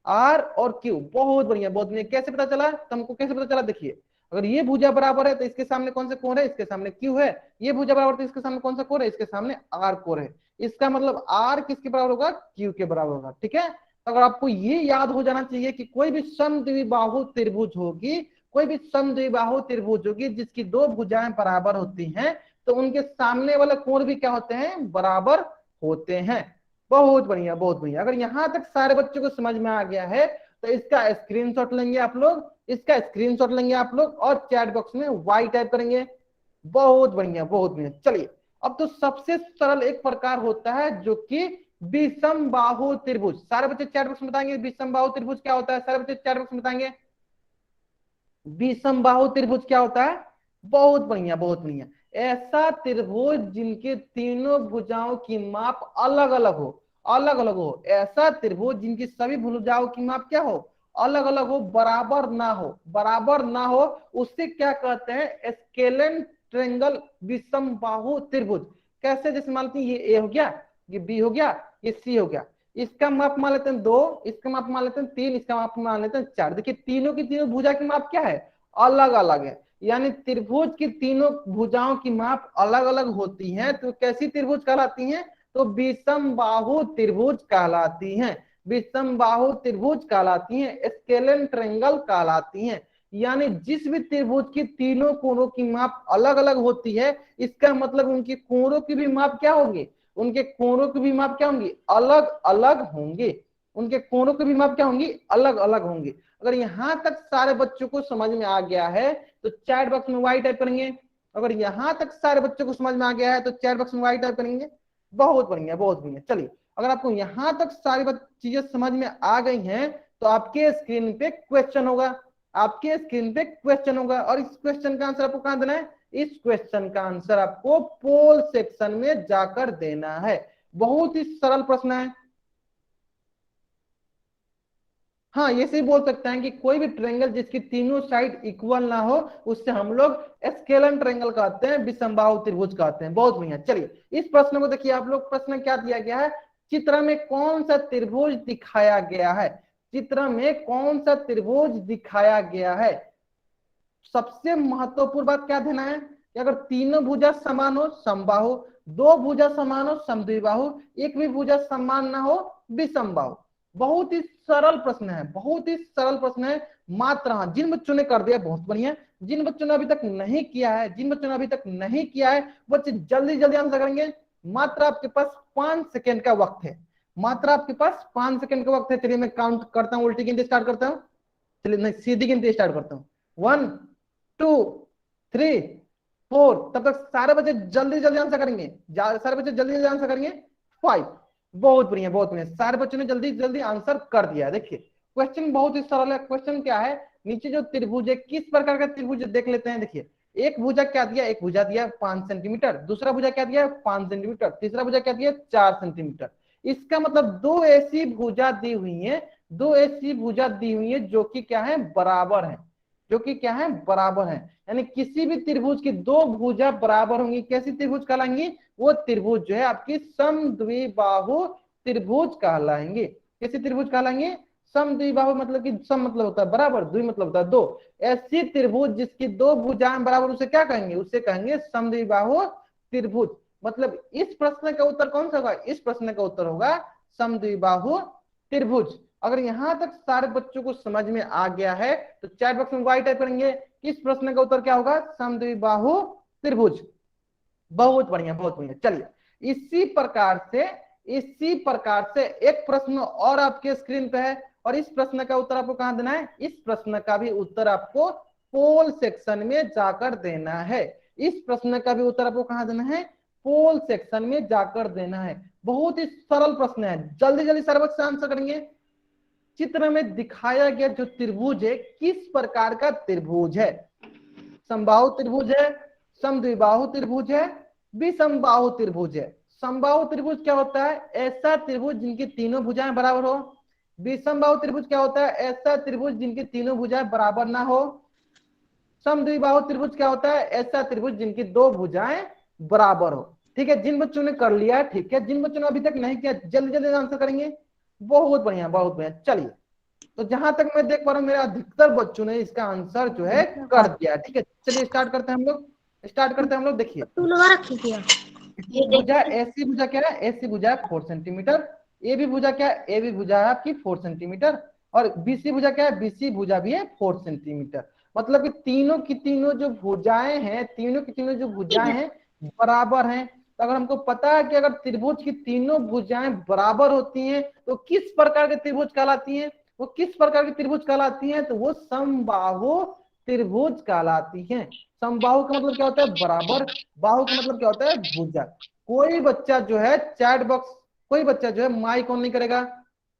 R और Q। बहुत बढ़िया बहुत बढ़िया। कैसे पता चला, तुमको कैसे पता चला, देखिए अगर ये भुजा बराबर है तो इसके सामने कौन सा कोण है, इसके सामने Q है। ये भुजा बराबर तो इसके सामने कौन सा कोण है, इसके सामने R कोण है। इसका मतलब R किसके बराबर होगा, Q के बराबर होगा। ठीक है, तो अगर आपको ये याद हो जाना चाहिए कि कोई भी समद्विबाहु त्रिभुज होगी, कोई भी समद्विबाहु त्रिभुज होगी जिसकी दो भुजाएं बराबर होती हैं तो उनके सामने वाले कोण भी क्या होते हैं, बराबर होते हैं। बहुत बढ़िया बहुत बढ़िया। अगर यहां तक सारे बच्चों को समझ में आ गया है तो इसका स्क्रीनशॉट लेंगे आप लोग, इसका स्क्रीनशॉट लेंगे आप लोग और चैट बॉक्स में वाई टाइप करेंगे। बहुत बढ़िया बहुत बढ़िया। चलिए अब तो सबसे सरल एक प्रकार होता है जो कि विषम बाहु त्रिभुज। सारे बच्चे चैट बॉक्स में बताएंगे विषम बाहु त्रिभुज क्या होता है, सारे बच्चे चैट बॉक्स में बताएंगे विषम बाहु त्रिभुज क्या होता है। बहुत बढ़िया बहुत बढ़िया। ऐसा त्रिभुज जिनके तीनों भुजाओं की माप अलग अलग हो, अलग अलग हो। ऐसा त्रिभुज जिनकी सभी भुजाओं की माप क्या हो, अलग अलग हो, बराबर ना हो, बराबर ना हो, उससे क्या कहते हैं, स्केलन ट्रेंगल विषम बाहु त्रिभुज। कैसे, जैसे मान लेते हैं ये ए हो गया, ये बी हो गया, ये सी हो गया, इसका माप मान लेते हैं 2, इसका माप मान लेते हैं 3, इसका माप मान लेते हैं 4। देखिए तीनों की तीनों भुजा की माप क्या है, अलग अलग है। यानी त्रिभुज की तीनों भुजाओं की माप अलग अलग होती हैं तो कैसी त्रिभुज कहलाती हैं, तो विषम बाहु त्रिभुज कहलाती हैं, विषम बाहु त्रिभुज कहलाती हैं, स्केलन ट्रायंगल कहलाती हैं। यानी जिस भी त्रिभुज की तीनों कोणों की माप अलग अलग होती है इसका मतलब उनके कोणों की भी माप क्या होंगे, उनके कोणों की भी माप क्या होंगी, अलग अलग होंगे, उनके कोणों की भी माप क्या होंगी, अलग अलग होंगे। अगर यहां तक सारे बच्चों को समझ में आ गया है तो चैट बॉक्स में वाई टाइप करेंगे। अगर यहां तक सारे बच्चों को समझ में आ गया है तो चैट बॉक्स में वाई टाइप करेंगे। बहुत बढ़िया बहुत बढ़िया। चलिए अगर आपको यहां तक सारी चीजें समझ में आ गई हैं तो आपके स्क्रीन पे क्वेश्चन होगा, आपके स्क्रीन पे क्वेश्चन होगा और इस क्वेश्चन का आंसर आपको कहां देना है, इस क्वेश्चन का आंसर आपको पोल सेक्शन में जाकर देना है। बहुत ही सरल प्रश्न है। हाँ ये से बोल सकते हैं कि कोई भी ट्रायंगल जिसकी तीनों साइड इक्वल ना हो उससे हम लोग स्केलन ट्रायंगल कहते हैं, विषमबाहु त्रिभुज कहते हैं। बहुत बढ़िया। चलिए इस प्रश्न को देखिए आप लोग, प्रश्न क्या दिया गया है, चित्र में कौन सा त्रिभुज दिखाया गया है, चित्र में कौन सा त्रिभुज दिखाया गया है। सबसे महत्वपूर्ण बात क्या देना है कि अगर तीनों भुजा समान हो समबाहु, दो भुजा समान हो समद्विबाहु, एक भी भुजा समान ना हो विषमबाहु। बहुत ही सरल प्रश्न है, बहुत ही सरल प्रश्न है। मात्र हाँ जिन बच्चों ने कर दिया बहुत बढ़िया, जिन बच्चों ने अभी तक नहीं किया है, जिन बच्चों ने अभी तक नहीं किया है बच्चे जल्दी जल्दी आंसर करेंगे। मात्र आपके पास 5 सेकेंड का वक्त है, मात्र आपके पास 5 सेकेंड का वक्त है। चलिए मैं काउंट करता हूँ, उल्टी गिनती स्टार्ट करता हूँ, चलिए नहीं सीधी गिनती स्टार्ट करता हूँ। 1 2 3 4। तब तक सारे बच्चे जल्दी जल्दी आंसर करेंगे, सारे बच्चे जल्दी जल्दी आंसर करेंगे। 5। बहुत बढ़िया बहुत बढ़िया, सारे बच्चों ने जल्दी जल्दी आंसर कर दिया। देखिए क्वेश्चन बहुत ही सरल है। क्वेश्चन क्या है, नीचे जो त्रिभुज है किस प्रकार का त्रिभुज देख लेते हैं। देखिए एक भुजा क्या दिया, एक भुजा दिया 5 सेंटीमीटर, दूसरा भुजा क्या दिया 5 सेंटीमीटर, तीसरा भुजा क्या दिया 4 सेंटीमीटर। इसका मतलब दो ऐसी भुजा दी हुई है, दो ऐसी भुजा दी हुई है जो कि क्या है, बराबर है, जो कि क्या है, बराबर है। यानी किसी भी त्रिभुज की दो भुजा बराबर होंगी, कैसी त्रिभुज कहलाएंगी, वो त्रिभुज जो है आपकी समद्विबाहु त्रिभुज कहलाएंगे। कैसे त्रिभुज कहलाएंगे, समद्विबाहु मतलब कि सम मतलब होता है बराबर, द्वि मतलब होता है दो। ऐसी त्रिभुज जिसकी दो भुजाएं बराबर उसे क्या कहेंगे, उसे कहेंगे समद्विबाहु त्रिभुज। मतलब इस प्रश्न का उत्तर कौन सा होगा, इस प्रश्न का उत्तर होगा समद्विबाहु त्रिभुज। अगर यहां तक सारे बच्चों को समझ में आ गया है तो चैट बॉक्स में वाई टाइप करेंगे। इस प्रश्न का उत्तर क्या होगा, समद्विबाहु त्रिभुज। बहुत बढ़िया बहुत बढ़िया। चलिए इसी प्रकार से एक प्रश्न और आपके स्क्रीन पे है और इस प्रश्न का उत्तर आपको कहां देना है, इस प्रश्न का भी उत्तर आपको पोल सेक्शन में जाकर देना है। इस प्रश्न का भी उत्तर आपको कहां देना है, पोल सेक्शन में जाकर देना है। बहुत ही सरल प्रश्न है, जल्दी जल्दी सर्वक से आंसर करेंगे। चित्र में दिखाया गया जो त्रिभुज है किस प्रकार का त्रिभुज है, समबाहु त्रिभुज है, समद्विबाहु त्रिभुज है, विषमबाहु त्रिभुज है। समबाहु त्रिभुज क्या होता है, ऐसा त्रिभुज जिनकी तीनों भुजाएं बराबर हो। विषमबाहु त्रिभुज क्या होता है, ऐसा त्रिभुज जिनकी तीनों भुजाएं बराबर ना हो। समद्विबाहु त्रिभुज क्या होता है, ऐसा त्रिभुज जिनकी दो भुजाएं बराबर हो। ठीक है, जिन बच्चों ने कर लिया ठीक है, जिन बच्चों ने अभी तक नहीं किया जल्दी जल्दी आंसर करेंगे। बहुत बढ़िया बहुत बढ़िया। चलिए तो जहां तक मैं देख पा रहा हूँ मेरे अधिकतर बच्चों ने इसका आंसर जो है कर दिया। ठीक है चलिए स्टार्ट करते हैं हम लोग, स्टार्ट करते हैं हम लोग। देखिए तू लगा रखी क्या, इसकी भुजा, ऐसी भुजा क्या है, ऐसी भुजा है 4 सेंटीमीटर, ए भी भुजा क्या है, ए भी भुजा है आपकी 4 सेंटीमीटर और बीसी भुजा क्या है, बीसी भुजा भी है 4 सेंटीमीटर। मतलब कि तीनों की तीनों जो भुजाएं हैं, तीनों की तीनों जो भुजाएं हैं बराबर हैं। तो अगर हमको पता है कि अगर त्रिभुज की तीनों भुजाएं बराबर होती हैं तो किस प्रकार के त्रिभुज कहलाती हैं, वो किस प्रकार की त्रिभुज कहलाती हैं, तो वो समबाहु त्रिभुज कहलाती हैं। समबाहु का मतलब क्या होता है, बराबर। बाहु का मतलब क्या होता है, भुजा। कोई बच्चा जो है चैट बॉक्स, कोई बच्चा जो है माइक ऑन नहीं करेगा।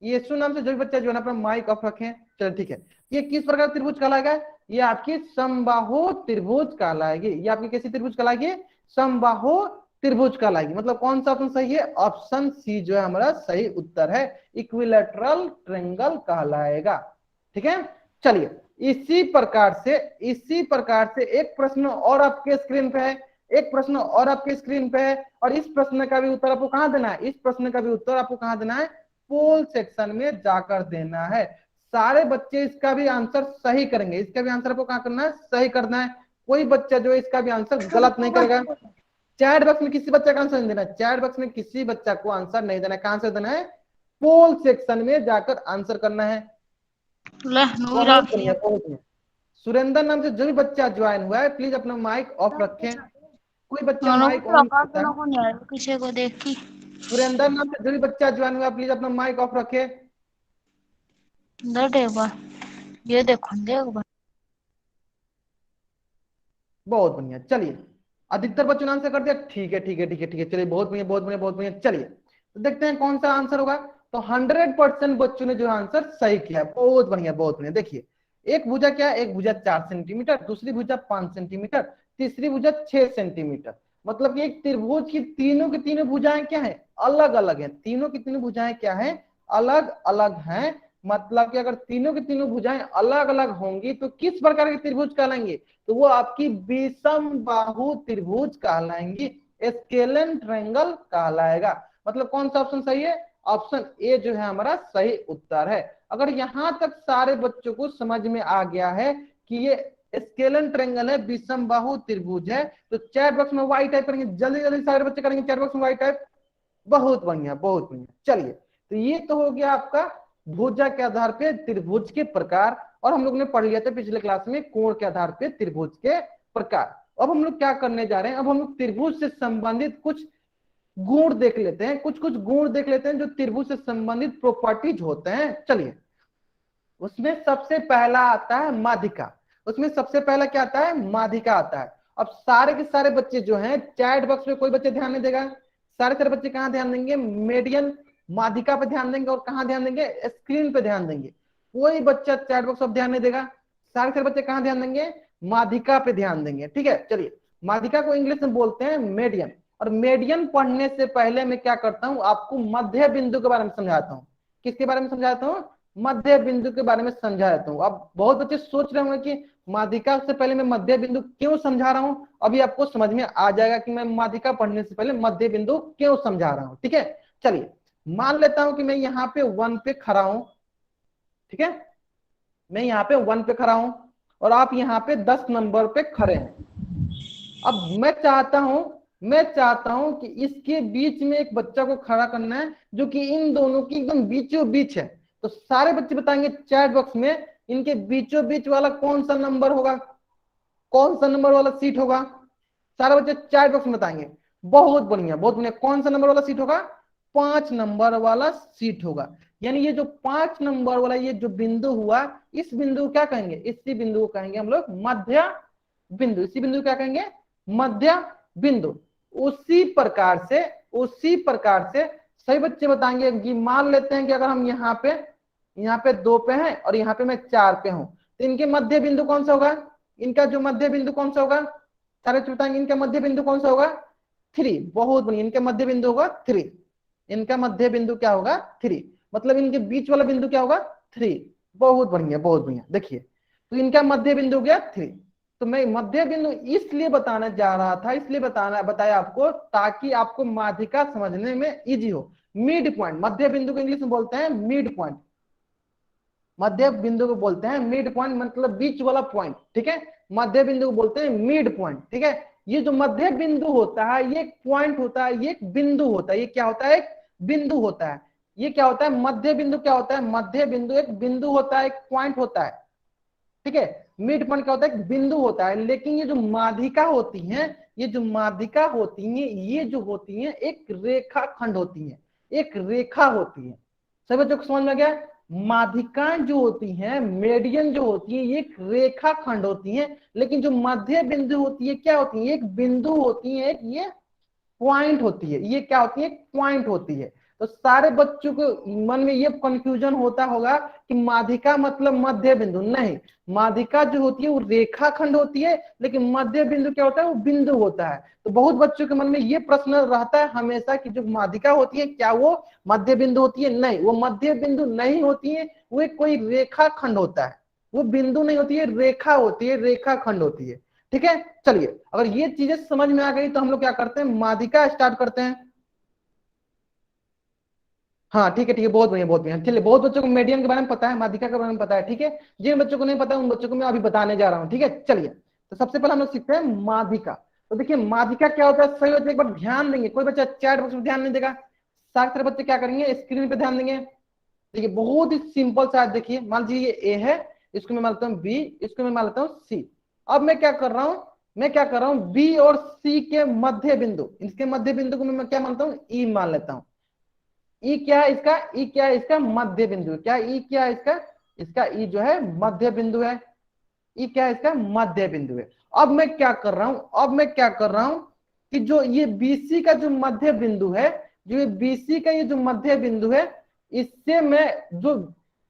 ये नाम से जो भी बच्चा जो है ना अपना माइक ऑफ रखें। चलो ठीक है, ये किस प्रकार त्रिभुज कहलाएगा, ये आपकी समबाहु त्रिभुज कहलाएगी। ये आपकी कैसी त्रिभुज कहलाएगी, समबाहु त्रिभुज कहलाएगी। मतलब कौन सा ऑप्शन सही है, ऑप्शन सी जो है हमारा सही उत्तर है, इक्विलैटरल ट्रायंगल कहलाएगा। ठीक है, चलिए इसी प्रकार से एक प्रश्न और आपके स्क्रीन पे है, एक प्रश्न और आपके स्क्रीन पे है, और इस प्रश्न का भी उत्तर आपको कहां देना है, इस प्रश्न का भी उत्तर आपको कहां देना है, पोल सेक्शन में जाकर देना है। सारे बच्चे इसका भी आंसर सही करेंगे, इसका भी आंसर आपको कहां करना है, सही करना है। कोई बच्चा जो है इसका भी आंसर गलत नहीं करेगा। चैट बॉक्स में किसी बच्चे का आंसर नहीं देना है, चैट बॉक्स में किसी बच्चा को आंसर नहीं देना है। कहां से देना है, पोल सेक्शन में जाकर आंसर करना है। बहुत बढ़िया, बहुत बढ़िया। सुरेंद्र नाम से जो भी बच्चा ज्वाइन हुआ है प्लीज अपना माइक ऑफ रखें। कोई बच्चा माइक ऑन करता है, किसी को देखी सुरेंद्र नाम से जो भी बच्चा ज्वाइन हुआ प्लीज अपना माइक ऑफ रखे। एक बार ये देखो एक बार। बहुत बढ़िया, चलिए अधिकतर बच्चों ने आंसर कर दिया। ठीक है ठीक है ठीक है ठीक है, चलिए बहुत बढ़िया बहुत बढ़िया बहुत बढ़िया। चलिए तो देखते हैं कौन सा आंसर होगा। तो 100% बच्चों ने जो आंसर सही किया, बहुत बढ़िया बहुत बढ़िया। देखिए एक भुजा क्या है, एक भुजा 4 सेंटीमीटर, दूसरी भुजा 5 सेंटीमीटर, तीसरी भुजा 6 सेंटीमीटर। मतलब कि एक त्रिभुज की तीनों भुजाएं क्या है, अलग अलग है। तीनों की तीनों भुजाएं क्या है, अलग अलग हैं। मतलब कि अगर तीनों की तीनों भुजाएं अलग अलग होंगी तो किस प्रकार के त्रिभुज कहलाएंगे, तो वो आपकी विषम बाहु त्रिभुज कहलाएंगी, स्केलन ट्रायंगल कहलाएगा। मतलब कौन सा ऑप्शन सही है, ऑप्शन ए जो है हमारा सही उत्तर है। अगर यहां तक सारे बच्चों को समझ में आ गया है कि ये स्केलन ट्रायंगल है, विषम बाहु त्रिभुज है, तो चैट बॉक्स में वाई टाइप करेंगे, जल्दी जल्दी सारे बच्चे करेंगे चैट बॉक्स में वाई टाइप। बहुत बढ़िया बहुत बढ़िया। चलिए तो ये तो हो गया आपका भुजा के आधार पे त्रिभुज के प्रकार, और हम लोग ने पढ़ लिया था पिछले क्लास में कोण के आधार पे त्रिभुज के प्रकार। अब हम लोग क्या करने जा रहे हैं, अब हम लोग त्रिभुज से संबंधित कुछ गुण देख लेते हैं, कुछ कुछ गुण देख लेते हैं जो त्रिभुज से संबंधित प्रॉपर्टीज होते हैं। चलिए उसमें सबसे पहला आता है माध्यिका। उसमें सबसे पहला क्या आता है, माध्यिका आता है। अब सारे के सारे बच्चे जो हैं चैट बॉक्स में कोई बच्चे ध्यान नहीं देगा, सारे सारे बच्चे कहां ध्यान देंगे, मीडियन माध्यिका पे ध्यान देंगे, और कहां ध्यान देंगे, स्क्रीन पे ध्यान देंगे। कोई बच्चा चैट बॉक्स अब ध्यान नहीं देगा, सारे सारे बच्चे कहां ध्यान देंगे, माध्यिका पे ध्यान देंगे। ठीक है, चलिए माध्यिका को इंग्लिश में बोलते हैं मेडियन। और मेडियन पढ़ने से पहले मैं क्या करता हूं, आपको मध्य बिंदु के बारे में समझाता हूं। किसके बारे में समझाता हूं, मध्य बिंदु के बारे में समझा देता हूं। अब बहुत बच्चे सोच रहे होंगे कि माध्यिका से पहले मैं मध्य बिंदु क्यों समझा रहा हूं, अभी आपको समझ में आ जाएगा कि मैं माध्यिका पढ़ने से पहले मध्य बिंदु क्यों समझा रहा हूं। ठीक है, चलिए मान लेता हूं कि मैं यहाँ पे 1 पे खड़ा हूं। ठीक है, मैं यहाँ पे 1 पे खड़ा हूं और आप यहाँ पे 10 नंबर पे खड़े हैं। अब मैं चाहता हूं कि इसके बीच में एक बच्चा को खड़ा करना है जो कि इन दोनों की एकदम बीचों बीच है। तो सारे बच्चे बताएंगे चैट बॉक्स में इनके बीचों बीच वाला कौन सा नंबर होगा, कौन सा नंबर वाला सीट होगा। सारे बच्चे चैट बॉक्स में बताएंगे। बहुत बढ़िया बहुत बढ़िया, कौन सा नंबर वाला सीट होगा, 5 नंबर वाला सीट होगा। यानी ये जो 5 नंबर वाला ये जो बिंदु हुआ, इस बिंदु को क्या कहेंगे, इसी बिंदु को कहेंगे हम लोग मध्य बिंदु। इसी बिंदु को क्या कहेंगे, मध्य बिंदु। उसी प्रकार से सही बच्चे बताएंगे कि मान लेते हैं कि अगर हम यहाँ पे 2 पे हैं और यहाँ पे मैं 4 पे हूं, तो इनके मध्य बिंदु कौन सा होगा, इनका जो मध्य बिंदु कौन सा होगा, सारे बताएंगे इनका मध्य बिंदु कौन सा होगा, 3। बहुत बढ़िया, इनका मध्य बिंदु होगा 3। इनका मध्य बिंदु क्या होगा, 3। मतलब इनके बीच वाला बिंदु क्या होगा, 3। बहुत बढ़िया बहुत बढ़िया। देखिए तो इनका मध्य बिंदु हो गया 3। तो मैं मध्य बिंदु इसलिए बताने जा रहा था, इसलिए बताया आपको ताकि आपको माध्यिका समझने में इजी हो। मिड पॉइंट, मध्य बिंदु को इंग्लिश में बोलते हैं मिड पॉइंट। मध्य बिंदु को बोलते हैं मिड पॉइंट, मतलब बीच वाला पॉइंट। ठीक है, मध्य बिंदु को बोलते हैं मिड पॉइंट। ठीक है, ये जो मध्य बिंदु होता है ये एक पॉइंट होता है, ये एक बिंदु होता है। ये क्या होता है, एक बिंदु होता है। ये क्या होता है, मध्य बिंदु क्या होता है, मध्य बिंदु एक बिंदु होता है, एक पॉइंट होता है। ठीक है, मिड पॉइंट क्या होता है, एक बिंदु होता है। लेकिन ये जो माध्यिका होती हैं, ये जो माध्यिका होती हैं, ये जो होती हैं एक रेखा खंड होती हैं, एक रेखा होती है। सब बच्चों को समझ में आ गया? माध्यिकाएं जो होती हैं, मेडियन जो होती है, ये एक रेखा खंड होती हैं। लेकिन जो मध्य बिंदु होती है क्या होती है, एक बिंदु होती है, एक ये पॉइंट होती है। ये क्या होती है, पॉइंट होती है। तो सारे बच्चों को मन में ये कंफ्यूजन होता होगा कि माध्यिका मतलब मध्य बिंदु। नहीं, माध्यिका जो होती है वो रेखा खंड होती है, लेकिन मध्य बिंदु क्या होता है, वो बिंदु होता है। तो बहुत बच्चों के मन में ये प्रश्न रहता है हमेशा कि जो माध्यिका होती है क्या वो मध्य बिंदु होती है? नहीं, वो मध्य बिंदु नहीं होती है, वो एक कोई रेखा खंड होता है। वो बिंदु नहीं होती है, रेखा होती है, रेखा खंड होती है। ठीक है, चलिए अगर ये चीजें समझ में आ गई तो हम लोग क्या करते हैं, माध्यिका स्टार्ट करते हैं। हाँ ठीक है, ठीक है, बहुत बढ़िया, बहुत बढ़िया। चलिए, बहुत बच्चों को मीडियम के बारे में पता है, माध्यिका के बारे में पता है। ठीक है, जिन बच्चों को नहीं पता उन बच्चों को मैं अभी बताने जा रहा हूँ। ठीक है, चलिए तो सबसे पहले हम लोग सीखते हैं माध्यिका। तो देखिए माध्यिका क्या होता है, सही बच्चे एक बार ध्यान देंगे। कोई बच्चा चैट बॉक्स में ध्यान नहीं देगा, सारे बच्चे क्या करेंगे, स्क्रीन पे ध्यान देंगे। देखिए बहुत ही सिंपल सा, देखिए मान लीजिए ये ए है, इसको मैं मान लेता हूँ बी, इसको मैं मान लेता हूँ सी। अब मैं क्या कर रहा हूँ, मैं क्या कर रहा हूँ, बी और सी के मध्य बिंदु, इसके मध्य बिंदु को मैं क्या मानता हूँ, ई मान लेता हूँ। ई क्या है इसका, ई क्या है इसका, मध्य बिंदु। क्या ई क्या है इसका, इसका ई जो है मध्य बिंदु है। ई क्या है इसका, मध्य बिंदु है। अब मैं क्या कर रहा हूं, अब मैं क्या कर रहा हूं कि जो ये बीसी का जो मध्य बिंदु है, जो ये बीसी का ये जो मध्य बिंदु है, इससे मैं जो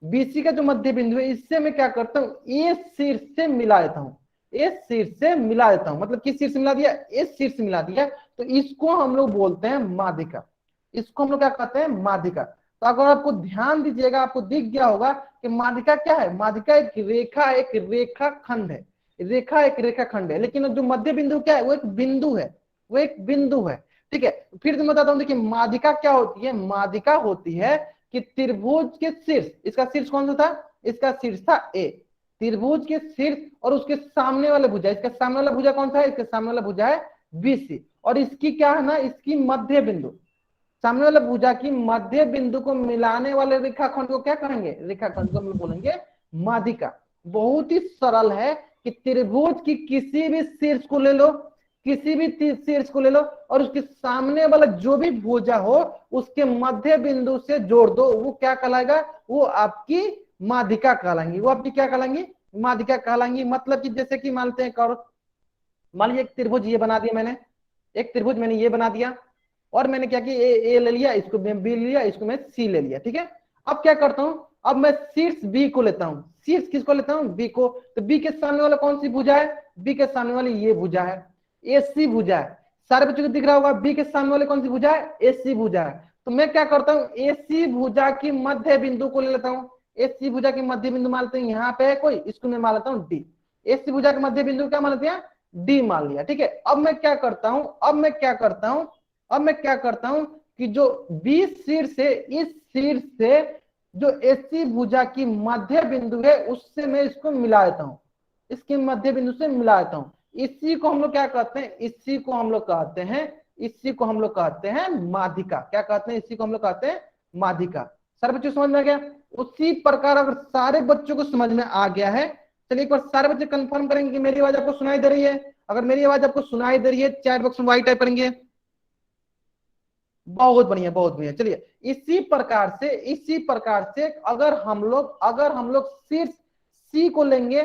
बीसी का जो मध्य बिंदु है, इससे मैं क्या करता हूं, ए शीर्ष से मिला देता हूं। इस शीर्ष से मिला देता हूं, मतलब किस शीर्ष से मिला दिया, इस शीर्ष से मिला दिया। तो इसको हम लोग बोलते हैं माध्यिका। इसको हम लोग क्या कहते हैं, माध्यिका। तो अगर आपको ध्यान दीजिएगा, आपको दिख गया होगा कि माध्यिका क्या है, माध्यिका एक रेखा, एक रेखा खंड है। रेखा एक रेखा खंड है, लेकिन जो मध्य बिंदु क्या है, वो एक बिंदु है, वो एक बिंदु है। ठीक है, फिर मैं बताता हूँ। देखिए माध्यिका क्या होती है, माध्यिका होती है कि त्रिभुज के शीर्ष, इसका शीर्ष कौन सा था, इसका शीर्ष था ए। त्रिभुज के शीर्ष और उसके सामने वाला भुजा, इसका सामने वाला भुजा कौन सा है, इसका सामने वाला भुजा है बीसी। और इसकी क्या है ना, इसकी मध्य बिंदु, सामने वाला भुजा की मध्य बिंदु को मिलाने वाले रेखाखंड को क्या कहेंगे, रेखाखंड को हम लोग बोलेंगे माध्यिका। बहुत ही सरल है कि त्रिभुज की किसी भी शीर्ष को ले लो, किसी भी शीर्ष को ले लो, और उसके सामने वाला जो भी भुजा हो उसके मध्य बिंदु से जोड़ दो, वो क्या कहलाएगा, वो आपकी माध्यिका कहलाएंगी। वो आपकी क्या कहलाएंगी, माध्यिका कहलाएंगी। मतलब कि जैसे कि मानते हैं, मान लीजिए एक त्रिभुज ये बना दिया मैंने, एक त्रिभुज मैंने ये बना दिया, और मैंने क्या किया, ए ले लिया, इसको मैं बी ले लिया, इसको मैं सी ले लिया। ठीक है, अब क्या करता हूं, अब मैं शीर्ष बी को लेता हूं। शीर्ष किसको लेता हूं, बी को। तो बी के सामने वाला कौन सी भुजा है, बी के सामने वाली ये भुजा है, ए सी भुजा है। सारे बच्चों को दिख रहा होगा, बी के सामने वाले कौन सी भुजा है, ए सी भुजा है। तो मैं क्या करता हूँ, ए सी भुजा की मध्य बिंदु को ले लेता हूँ। ए सी भुजा की मध्य बिंदु मान लेते हैं, यहाँ पे है कोई, इसको मैं मान लेता हूँ डी। ए सी भुजा के मध्य बिंदु क्या मान लेते हैं, डी मान लिया। ठीक है, अब मैं क्या करता हूं, अब मैं क्या करता हूं, अब मैं क्या करता हूं कि जो बी शीर्ष से, इस शीर्ष से जो एसी भुजा की मध्य बिंदु है उससे मैं इसको मिला देता हूं, इसके मध्य बिंदु से मिला देता हूं। इसी को हम लोग क्या कहते हैं, इसी को हम लोग कहते हैं, इसी को हम लोग कहते हैं माध्यिका। क्या कहते हैं, इसी को हम लोग कहते हैं माध्यिका। सारे बच्चों समझ में आ गया? उसी प्रकार अगर सारे बच्चों को समझ में आ गया है, चलिए एक बार सारे बच्चे कंफर्म करेंगे कि मेरी आवाज आपको सुनाई दे रही है। अगर मेरी आवाज आपको सुनाई दे रही है चैट बॉक्स में वाई टाइप करेंगे। बहुत बढ़िया, बहुत बढ़िया। चलिए इसी प्रकार से, इसी प्रकार से अगर हम लोग शीर्ष सी को लेंगे,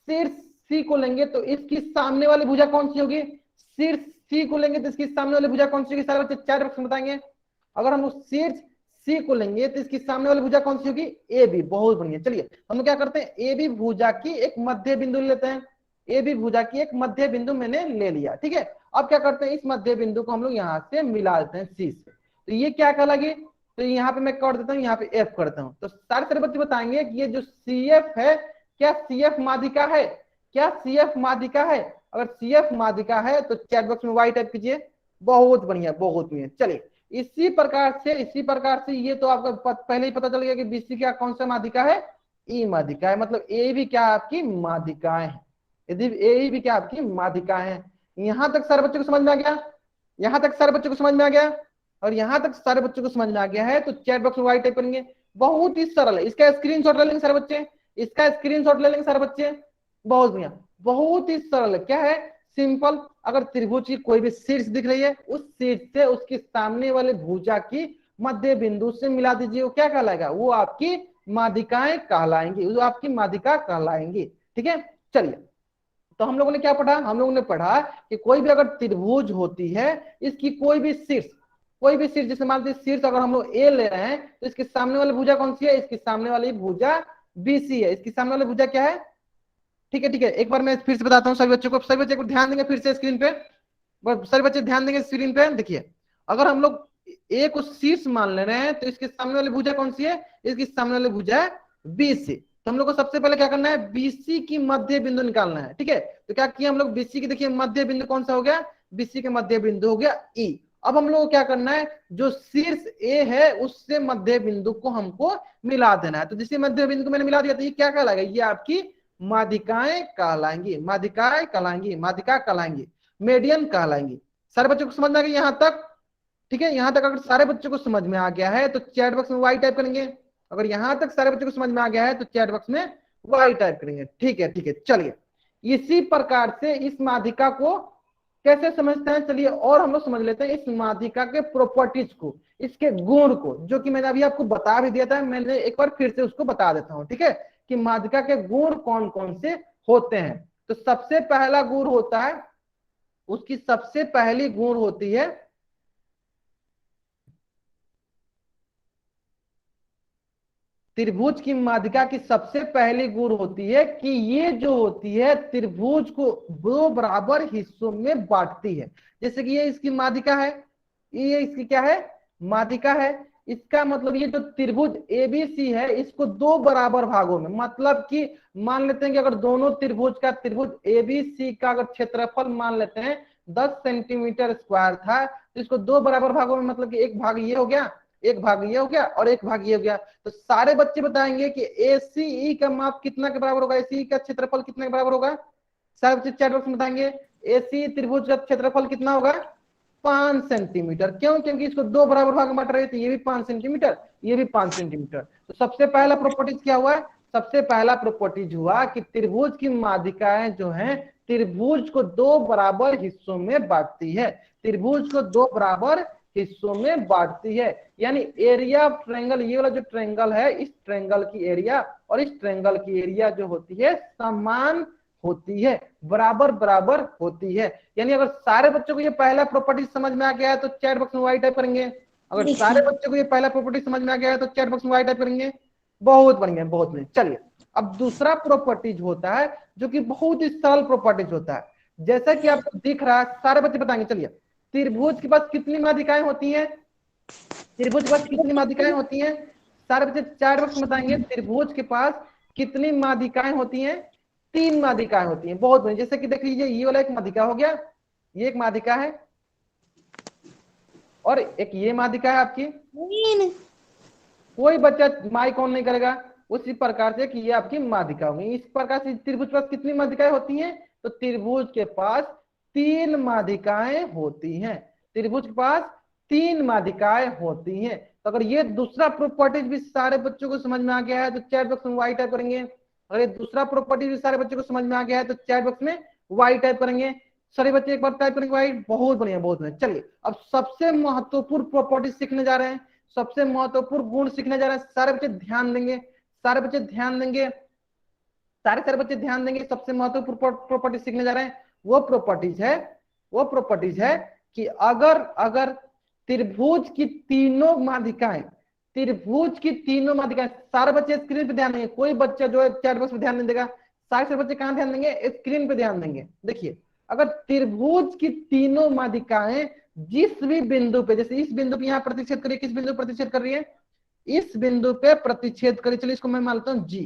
शीर्ष सी को लेंगे तो इसकी सामने वाली भुजा कौन सी होगी, शीर्ष सी को लेंगे तो इसकी सामने वाली भुजा कौन सी होगी, सारे बच्चे चैट बॉक्स में बताएंगे। अगर हम लोग शीर्ष सी को लेंगे तो इसकी सामने वाली भुजा कौन सी होगी, ए बी। बहुत बढ़िया। चलिए हम लोग क्या करते हैं, ए बी भुजा की एक मध्य बिंदु लेते हैं। ए बी भुजा की एक मध्य बिंदु मैंने ले लिया। ठीक है, अब क्या करते हैं, इस मध्य बिंदु को हम लोग यहाँ से मिला देते हैं सी से। तो ये क्या कहलाएगी, तो यहाँ पे मैं कर देता हूँ, यहाँ पे एफ करता हूँ। तो सारे बच्चे बताएंगे कि ये जो सी एफ है, क्या सी एफ माध्यिका है, क्या सी एफ माध्यिका है। अगर सी एफ माध्यिका है तो चैट बॉक्स में वाई टाइप कीजिए। बहुत बढ़िया, बहुत बढ़िया। चलिए इसी प्रकार से, इसी प्रकार से ये तो आपको पहले ही पता चल गया कि बीसी क्या कौन सा माध्यिका है, ई माध्यिका है। मतलब ए भी क्या आपकी माध्यिकाएं है, यदि ए भी क्या आपकी माध्यिका है। यहां तक सारे बच्चों को समझ में आ गया, यहां तक सारे बच्चों को समझ में आ गया। और यहां तक सारे बच्चों को समझ में आ गया है तो चैट बॉक्स में वाई टाइप करेंगे। बहुत ही सरल है, इसका स्क्रीनशॉट ले लेंगे सारे बच्चे, इसका स्क्रीनशॉट ले लेंगे सारे बच्चे। बहुत बढ़िया, बहुत ही सरल, क्या है, सिंपल। अगर त्रिभुज की कोई भी शीर्ष दिख रही है, उस शीर्ष से उसके सामने वाले भुजा की मध्य बिंदु से मिला दीजिए, वो क्या कहलाएगा, वो आपकी माध्यिकाएं कहलाएंगी, वो आपकी माध्यिका कहलाएंगी। ठीक है, चलिए, तो हम लोगों ने क्या पढ़ा, हम लोगों ने पढ़ा कि कोई भी अगर त्रिभुज होती है, इसकी कोई भी शीर्ष, कोई भी शीर्ष, जैसे मान लीजिए शीर्ष अगर हम लोग ए ले रहे हैं, तो इसके सामने वाली भुजा कौन सी है, इसकी सामने वाली भुजा बीसी है, इसकी सामने वाली भुजा क्या है। ठीक है, ठीक है, एक बार मैं फिर से बताता हूँ सभी बच्चों को, सभी बच्चे को ध्यान देंगे फिर से स्क्रीन पे, सभी बच्चे ध्यान देंगे स्क्रीन पे। देखिए, अगर हम लोग ए को शीर्ष मान ले रहे हैं, तो इसके सामने वाली भुजा कौन सी है, इसकी सामने वाली भुजा है बीसी। तो हम लोग को सबसे पहले क्या करना है, बीसी की मध्य बिंदु निकालना है। ठीक है, तो क्या किया हम लोग, बीसी की देखिए मध्य बिंदु कौन सा हो गया, बीसी के मध्य बिंदु हो गया ई। अब हम लोग को क्या करना है, जो शीर्ष ए है उससे मध्य बिंदु को हमको मिला देना है। तो जिस मध्य बिंदु को मैंने मिला दिया, तो ये क्या कहलाएगा, ये आपकी माध्यिकाएं कहलाएंगी, माध्यिकाएं कहलाएंगी, माध्यिका कहलाएंगी, मेडियन कहलाएंगी। सारे बच्चों को समझ में आ गया यहाँ तक। ठीक है, यहाँ तक अगर सारे बच्चों को समझ में आ गया है तो चैट बॉक्स में वाई टाइप करेंगे। अगर यहाँ तक सारे बच्चों को समझ में आ गया है तो चैट बॉक्स में वाई टाइप करेंगे। ठीक है, ठीक है, चलिए, इसी प्रकार से इस माध्यिका को कैसे समझते हैं, चलिए और हम लोग समझ लेते हैं इस माध्यिका के प्रॉपर्टीज को, इसके गुण को, जो कि मैंने अभी आपको बता भी दिया था, मैंने एक बार फिर से उसको बता देता हूं। ठीक है, कि माध्यिका के गुण कौन कौन से होते हैं। तो सबसे पहला गुण होता है, उसकी सबसे पहली गुण होती है, त्रिभुज की माध्यिका की सबसे पहली गुण होती है कि ये जो होती है त्रिभुज को दो बराबर हिस्सों में बांटती है। जैसे कि ये इसकी माध्यिका है, ये इसकी क्या है, माध्यिका है। इसका मतलब ये जो त्रिभुज एबीसी है, इसको दो बराबर भागों में, मतलब कि मान लेते हैं कि अगर दोनों त्रिभुज का, त्रिभुज एबीसी का अगर क्षेत्रफल मान लेते हैं 10 सेंटीमीटर स्क्वायर था, तो इसको दो बराबर भागों में, मतलब कि एक भाग ये हो गया, एक भाग ये हो गया और एक भाग ये हो गया। तो सारे बच्चे बताएंगे कि एसीई का माप कितना के बराबर होगा, एसीई का क्षेत्रफल कितने के बराबर होगा। सारे बच्चे चैट बॉक्स में बताएंगे एसी त्रिभुज का क्षेत्रफल कितना होगा, 5 सेंटीमीटर। क्यों, क्योंकि इसको दो बराबर भाग में बांट रहे थे, ये भी 5 सेंटीमीटर, ये भी 5 सेंटीमीटर। तो सबसे पहला प्रॉपर्टीज क्या हुआ, सबसे पहला प्रॉपर्टीज हुआ कि त्रिभुज की माध्यिकाएं जो हैं त्रिभुज को दो बराबर हिस्सों में बांटती है, त्रिभुज को दो बराबर हिस्सों में बांटती है। यानी एरिया ऑफ ट्रायंगल, ये वाला जो ट्रायंगल है, इस ट्रायंगल की एरिया और इस ट्रायंगल की एरिया जो होती है समान होती है, बराबर बराबर होती है। यानी अगर सारे बच्चों को ये पहला प्रॉपर्टी समझ में आ गया है तो चैट बॉक्स में वाई टाइप करेंगे। अगर सारे बच्चों को ये पहला प्रॉपर्टी समझ में आ गया है तो चैट बॉक्स में वाई टाइप करेंगे। बहुत बढ़िया, बहुत बढ़िया। चलिए, अब दूसरा प्रॉपर्टीज होता है जो कि बहुत ही सरल प्रॉपर्टीज होता है। जैसा कि आपको दिख रहा है, सारे बच्चे बताएंगे, चलिए, त्रिभुज के पास कितनी माध्यिकाएं होती हैं, त्रिभुज के पास कितनी माध्यिकाएं होती हैं, सारे बच्चे चैट बॉक्स में बताएंगे त्रिभुज के पास कितनी माध्यिकाएं होती हैं, 3 माध्यिकाएं होती हैं। बहुत बढ़िया, जैसे कि देख लीजिए, ये वाला एक माध्यिका हो गया, ये एक माध्यिका है, और एक ये माध्यिका है आपकी। कोई बच्चा माइक ऑन नहीं करेगा, उसी प्रकार से कि ये आपकी माध्यिका होगी। इस प्रकार से त्रिभुज के पास कितनी माध्यिकाएं होती हैं, तो त्रिभुज के पास 3 माध्यिकाएं होती हैं, त्रिभुज के पास 3 माध्यिकाएं होती हैं। तो अगर ये दूसरा प्रॉपर्टीज भी सारे बच्चों को समझ में आ गया है तो चैट बॉक्स में वाई टाइप करेंगे। अगर ये दूसरा प्रॉपर्टी भी सारे बच्चों को समझ में आ गया है तो चैट बॉक्स में वाई टाइप करेंगे। सारे बच्चे एक बार टाइप करेंगे वाई। बहुत बढ़िया, बहुत बढ़िया। चलिए, अब सबसे महत्वपूर्ण प्रॉपर्टी सीखने जा रहे हैं, सबसे महत्वपूर्ण गुण सीखने जा रहे हैं। सारे बच्चे ध्यान देंगे, सारे बच्चे ध्यान देंगे, सारे बच्चे ध्यान देंगे। सबसे महत्वपूर्ण प्रॉपर्टी सीखने जा रहे हैं, वो प्रॉपर्टीज है कि अगर अगर त्रिभुज की तीनों माध्यिकाएं, त्रिभुज की तीनों माध्यिकाएं, सारे बच्चे स्क्रीन पे ध्यान देंगे, कोई बच्चा जो है चैट बॉक्स पे ध्यान नहीं देगा, सारे बच्चे कहां ध्यान देंगे, स्क्रीन पे ध्यान देंगे। देखिए, अगर त्रिभुज की तीनों माध्यिकाएं जिस भी बिंदु पे, जैसे इस बिंदु पे यहाँ प्रतिच्छेद करिए, किस बिंदु प्रतिच्छेद कर रही है, इस बिंदु पे प्रतिच्छेद करिए, चलिए इसको मैं मानता हूं जी।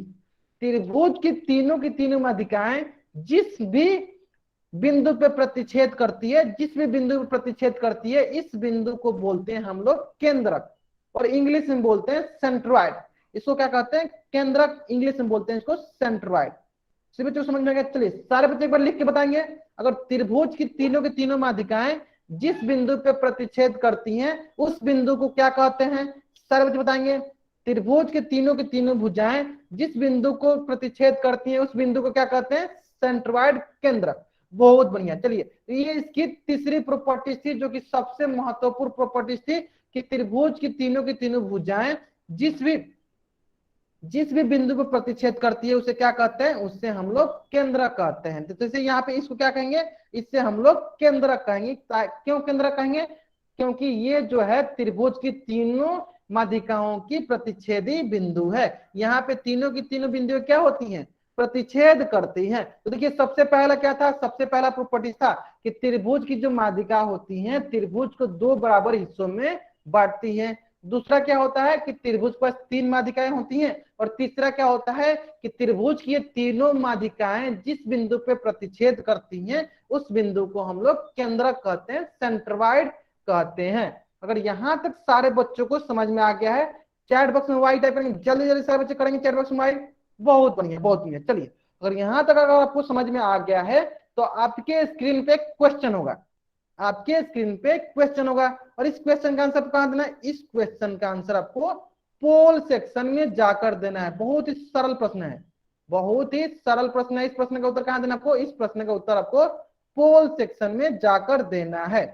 त्रिभुज की तीनों माध्यिकाएं जिस भी बिंदु पे प्रतिच्छेद करती है, जिस भी बिंदु पे प्रतिच्छेद करती है, इस बिंदु को बोलते हैं हम लोग केंद्रक, और इंग्लिश में बोलते हैं सेंट्रॉइड। इसको क्या कहते हैं, केंद्रक, इंग्लिश में बोलते हैं इसको सेंट्रॉइड। सभी बच्चों समझ में आ गया। चलिए, सारे बच्चे एक बार लिख के बताएंगे, अगर त्रिभुज की तीनों माध्यिकाएं जिस बिंदु पे प्रतिच्छेद करती हैं उस बिंदु को क्या कहते हैं, सारे बच्चे बताएंगे। त्रिभुज के तीनों भुजाएं जिस बिंदु को प्रतिच्छेद करती हैं उस बिंदु को क्या कहते हैं? सेंट्रॉइड केंद्रक। बहुत बढ़िया। चलिए, तो ये इसकी तीसरी प्रॉपर्टी थी, जो कि सबसे महत्वपूर्ण प्रॉपर्टी थी, कि त्रिभुज की तीनों भुजाएं जिस भी बिंदु पर प्रतिच्छेद करती है उसे क्या कहते हैं? उससे हम लोग केंद्रक कहते हैं। तो जैसे यहाँ पे इसको क्या कहेंगे? इससे हम लोग केंद्रक कहेंगे। क्यों केंद्रक कहेंगे? क्योंकि ये जो है त्रिभुज की तीनों माध्यिकाओं की प्रतिच्छेदी बिंदु है। यहाँ पे तीनों की तीनों बिंदु क्या होती हैं? प्रतिच्छेद करती हैं। तो देखिए, सबसे पहला क्या था? सबसे पहला प्रॉपर्टी था कि त्रिभुज की जो माध्यिका होती हैं त्रिभुज को दो बराबर हिस्सों में बांटती हैं। दूसरा क्या होता है कि त्रिभुज पर तीन माध्यिकाएं होती हैं। और तीसरा क्या होता है कि त्रिभुज की ये तीनों माध्यिकाएं जिस बिंदु पे प्रतिच्छेद करती हैं उस बिंदु को हम लोग केंद्रक कहते हैं, सेंट्रॉइड कहते हैं। अगर यहां तक सारे बच्चों को समझ में आ गया है, चैट बॉक्स में वाई टाइप करेंगे, जल्दी जल्दी सारे बच्चे करेंगे चैट बॉक्स में वाई। बहुत बढ़िया, बहुत बढ़िया। चलिए, अगर यहां तक अगर आपको समझ में आ गया है तो आपके स्क्रीन पे क्वेश्चन होगा, आपके स्क्रीन पे क्वेश्चन होगा। और इस क्वेश्चन का आंसर कहां देना है? इस क्वेश्चन का आंसर आपको पोल सेक्शन में जाकर देना है। बहुत ही सरल प्रश्न है, बहुत ही सरल प्रश्न है। इस प्रश्न का उत्तर कहां देना आपको? इस प्रश्न का उत्तर आपको पोल सेक्शन में जाकर देना है।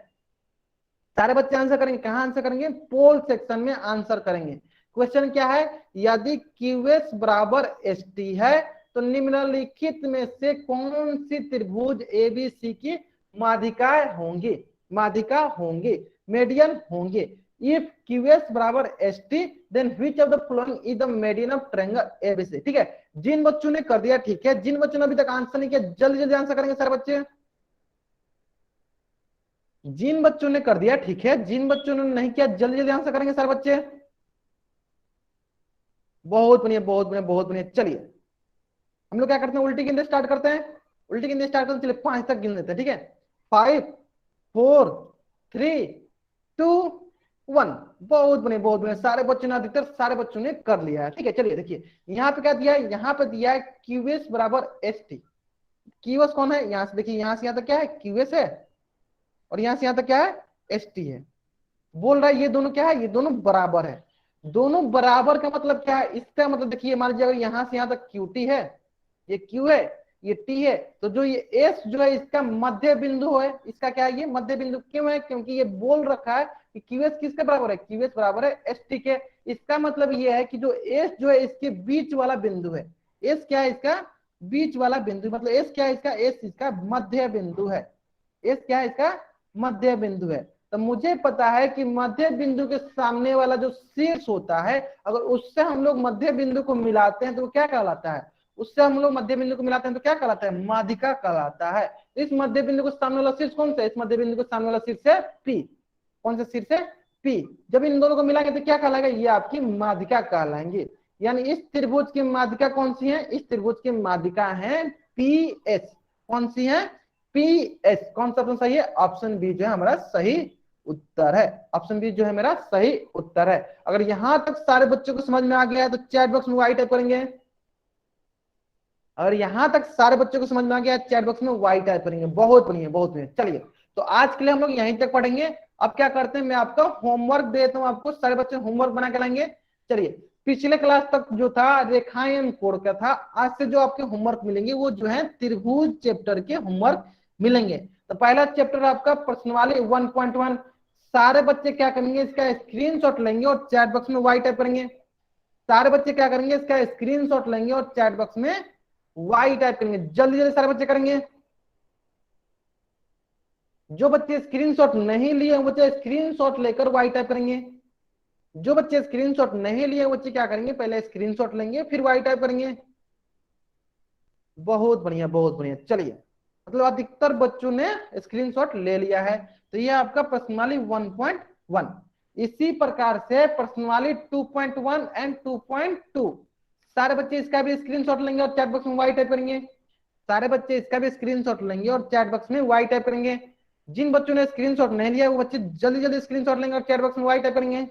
सारे बच्चे आंसर करेंगे। कहां आंसर करेंगे? पोल सेक्शन में आंसर करेंगे। क्वेश्चन क्या है? यदि क्यूएस बराबर एस टी है तो निम्नलिखित में से कौन सी त्रिभुज एबीसी की माध्यिकाएं होंगी? माध्यिका होंगे, मेडियन होंगे। इफ QS बराबर ST then which of the following is the median of triangle ABC। ठीक है, जिन बच्चों ने कर दिया ठीक है, जिन बच्चों ने अभी तक आंसर नहीं किया जल्दी जल्दी आंसर करेंगे सारे बच्चे। जिन बच्चों ने कर दिया ठीक है, जिन बच्चों ने नहीं किया जल्दी जल्दी आंसर करेंगे सारे बच्चे। बहुत बढ़िया, बहुत बढ़िया, बहुत बढ़िया। चलिए, हम लोग क्या करते हैं? उल्टी गिनते स्टार्ट करते हैं। उल्टी गिनते स्टार्ट करते हैं। चलिए 5 तक गिन लेते हैं। ठीक है, 5 4 3 2 1। बहुत बढ़िया, बहुत बढ़िया। सारे बच्चों ने, अधिकतर सारे बच्चों ने कर लिया है। ठीक है, चलिए देखिए यहाँ पे क्या दिया है? यहाँ पे दिया है QS बराबर ST। QS कौन है? यहाँ से देखिए, यहाँ से यहाँ तक क्या है? QS है। और यहाँ से यहाँ तक क्या है? ST है। बोल रहा है ये दोनों क्या है? ये दोनों बराबर है। दोनों बराबर का मतलब क्या है? इसका मतलब देखिए, मान लीजिए अगर यहाँ से यहाँ तक QT है, ये Q है, ये T है, तो जो ये S जो है इसका मध्य बिंदु है। इसका क्या है? ये मध्य बिंदु क्यों है? क्योंकि ये बोल रखा है कि QS किसके बराबर है? QS बराबर है ST के। इसका मतलब ये है कि जो S जो है इसके बीच वाला बिंदु है। S क्या है? इसका बीच वाला बिंदु। मतलब S क्या है? इसका S इसका मध्य बिंदु है। S क्या है? इसका मध्य बिंदु है। तो मुझे पता है कि मध्य बिंदु के सामने वाला जो शीर्ष होता है, अगर उससे हम लोग मध्य बिंदु को मिलाते हैं तो वो क्या कहलाता है? उससे हम लोग मध्य बिंदु को मिलाते हैं तो क्या कहलाता है? माध्यिका कहलाता है। इस मध्य बिंदु को सामने वाला शीर्ष कौन सा है? इस मध्य बिंदु को सामने वाला शीर्ष है P। कौन सा शीर्ष है? P। जब इन दोनों को मिलाएंगे तो क्या कहलाएगा? ये आपकी माध्यिका कहलाएंगे। यानी इस त्रिभुज की माध्यिका कौन सी है? इस त्रिभुज की माध्यिका है PS। कौन सी है? PS। कौन सा ऑप्शन सही है? ऑप्शन बी जो है हमारा सही उत्तर है। ऑप्शन बी जो है मेरा सही उत्तर है। अगर यहां तक सारे बच्चों को समझ में आ गया है तो चैट बॉक्स में वाई टाइप करेंगे। अगर यहां तक सारे बच्चों को समझ में आ गया चैट बॉक्स में वाई टाइप करेंगे। बहुत बढ़िया, बहुत बढ़िया। चलिए, तो आज के लिए हम लोग यहीं तक पढ़ेंगे। अब क्या करते हैं, मैं आपका होमवर्क देता हूं आपको। सारे बच्चे होमवर्क बना के लाएंगे। चलिए, पिछले क्लास तक जो था रेखाएं कोण का था, आज से जो आपके होमवर्क मिलेंगे वो जो है त्रिभुज चैप्टर के होमवर्क मिलेंगे। तो पहला चैप्टर आपका प्रश्नावली 1.1। सारे बच्चे क्या करेंगे? इसका स्क्रीनशॉट लेंगे और चैट बॉक्स में वाई टाइप करेंगे। सारे बच्चे क्या करेंगे? इसका स्क्रीनशॉट लेंगे और चैट बॉक्स में वाई टाइप करेंगे। जल्दी जल्दी सारे बच्चे करेंगे। जो बच्चे स्क्रीनशॉट नहीं लिए वो बच्चे स्क्रीनशॉट लेकर वाई टाइप करेंगे। जो बच्चे स्क्रीनशॉट नहीं लिए वो बच्चे क्या करेंगे? पहले स्क्रीनशॉट लेंगे फिर वाई टाइप करेंगे। बहुत बढ़िया, बहुत बढ़िया। चलिए, मतलब अधिकतर बच्चों ने स्क्रीनशॉट ले लिया है। तो ये आपका प्रश्नावली 1.1। इसी प्रकार से प्रश्नावली 2.1 एंड 2.2 सारे बच्चे इसका भी स्क्रीनशॉट लेंगे और चैट बॉक्स में वाई टाइप करेंगे। सारे बच्चे इसका भी स्क्रीनशॉट लेंगे और चैट बॉक्स में वाई टाइप करेंगे। जिन बच्चों ने स्क्रीनशॉट नहीं लिया वो बच्चे जल्दी जल्दी स्क्रीनशॉट लेंगे और चैट बॉक्स में वाई टाइप करेंगे।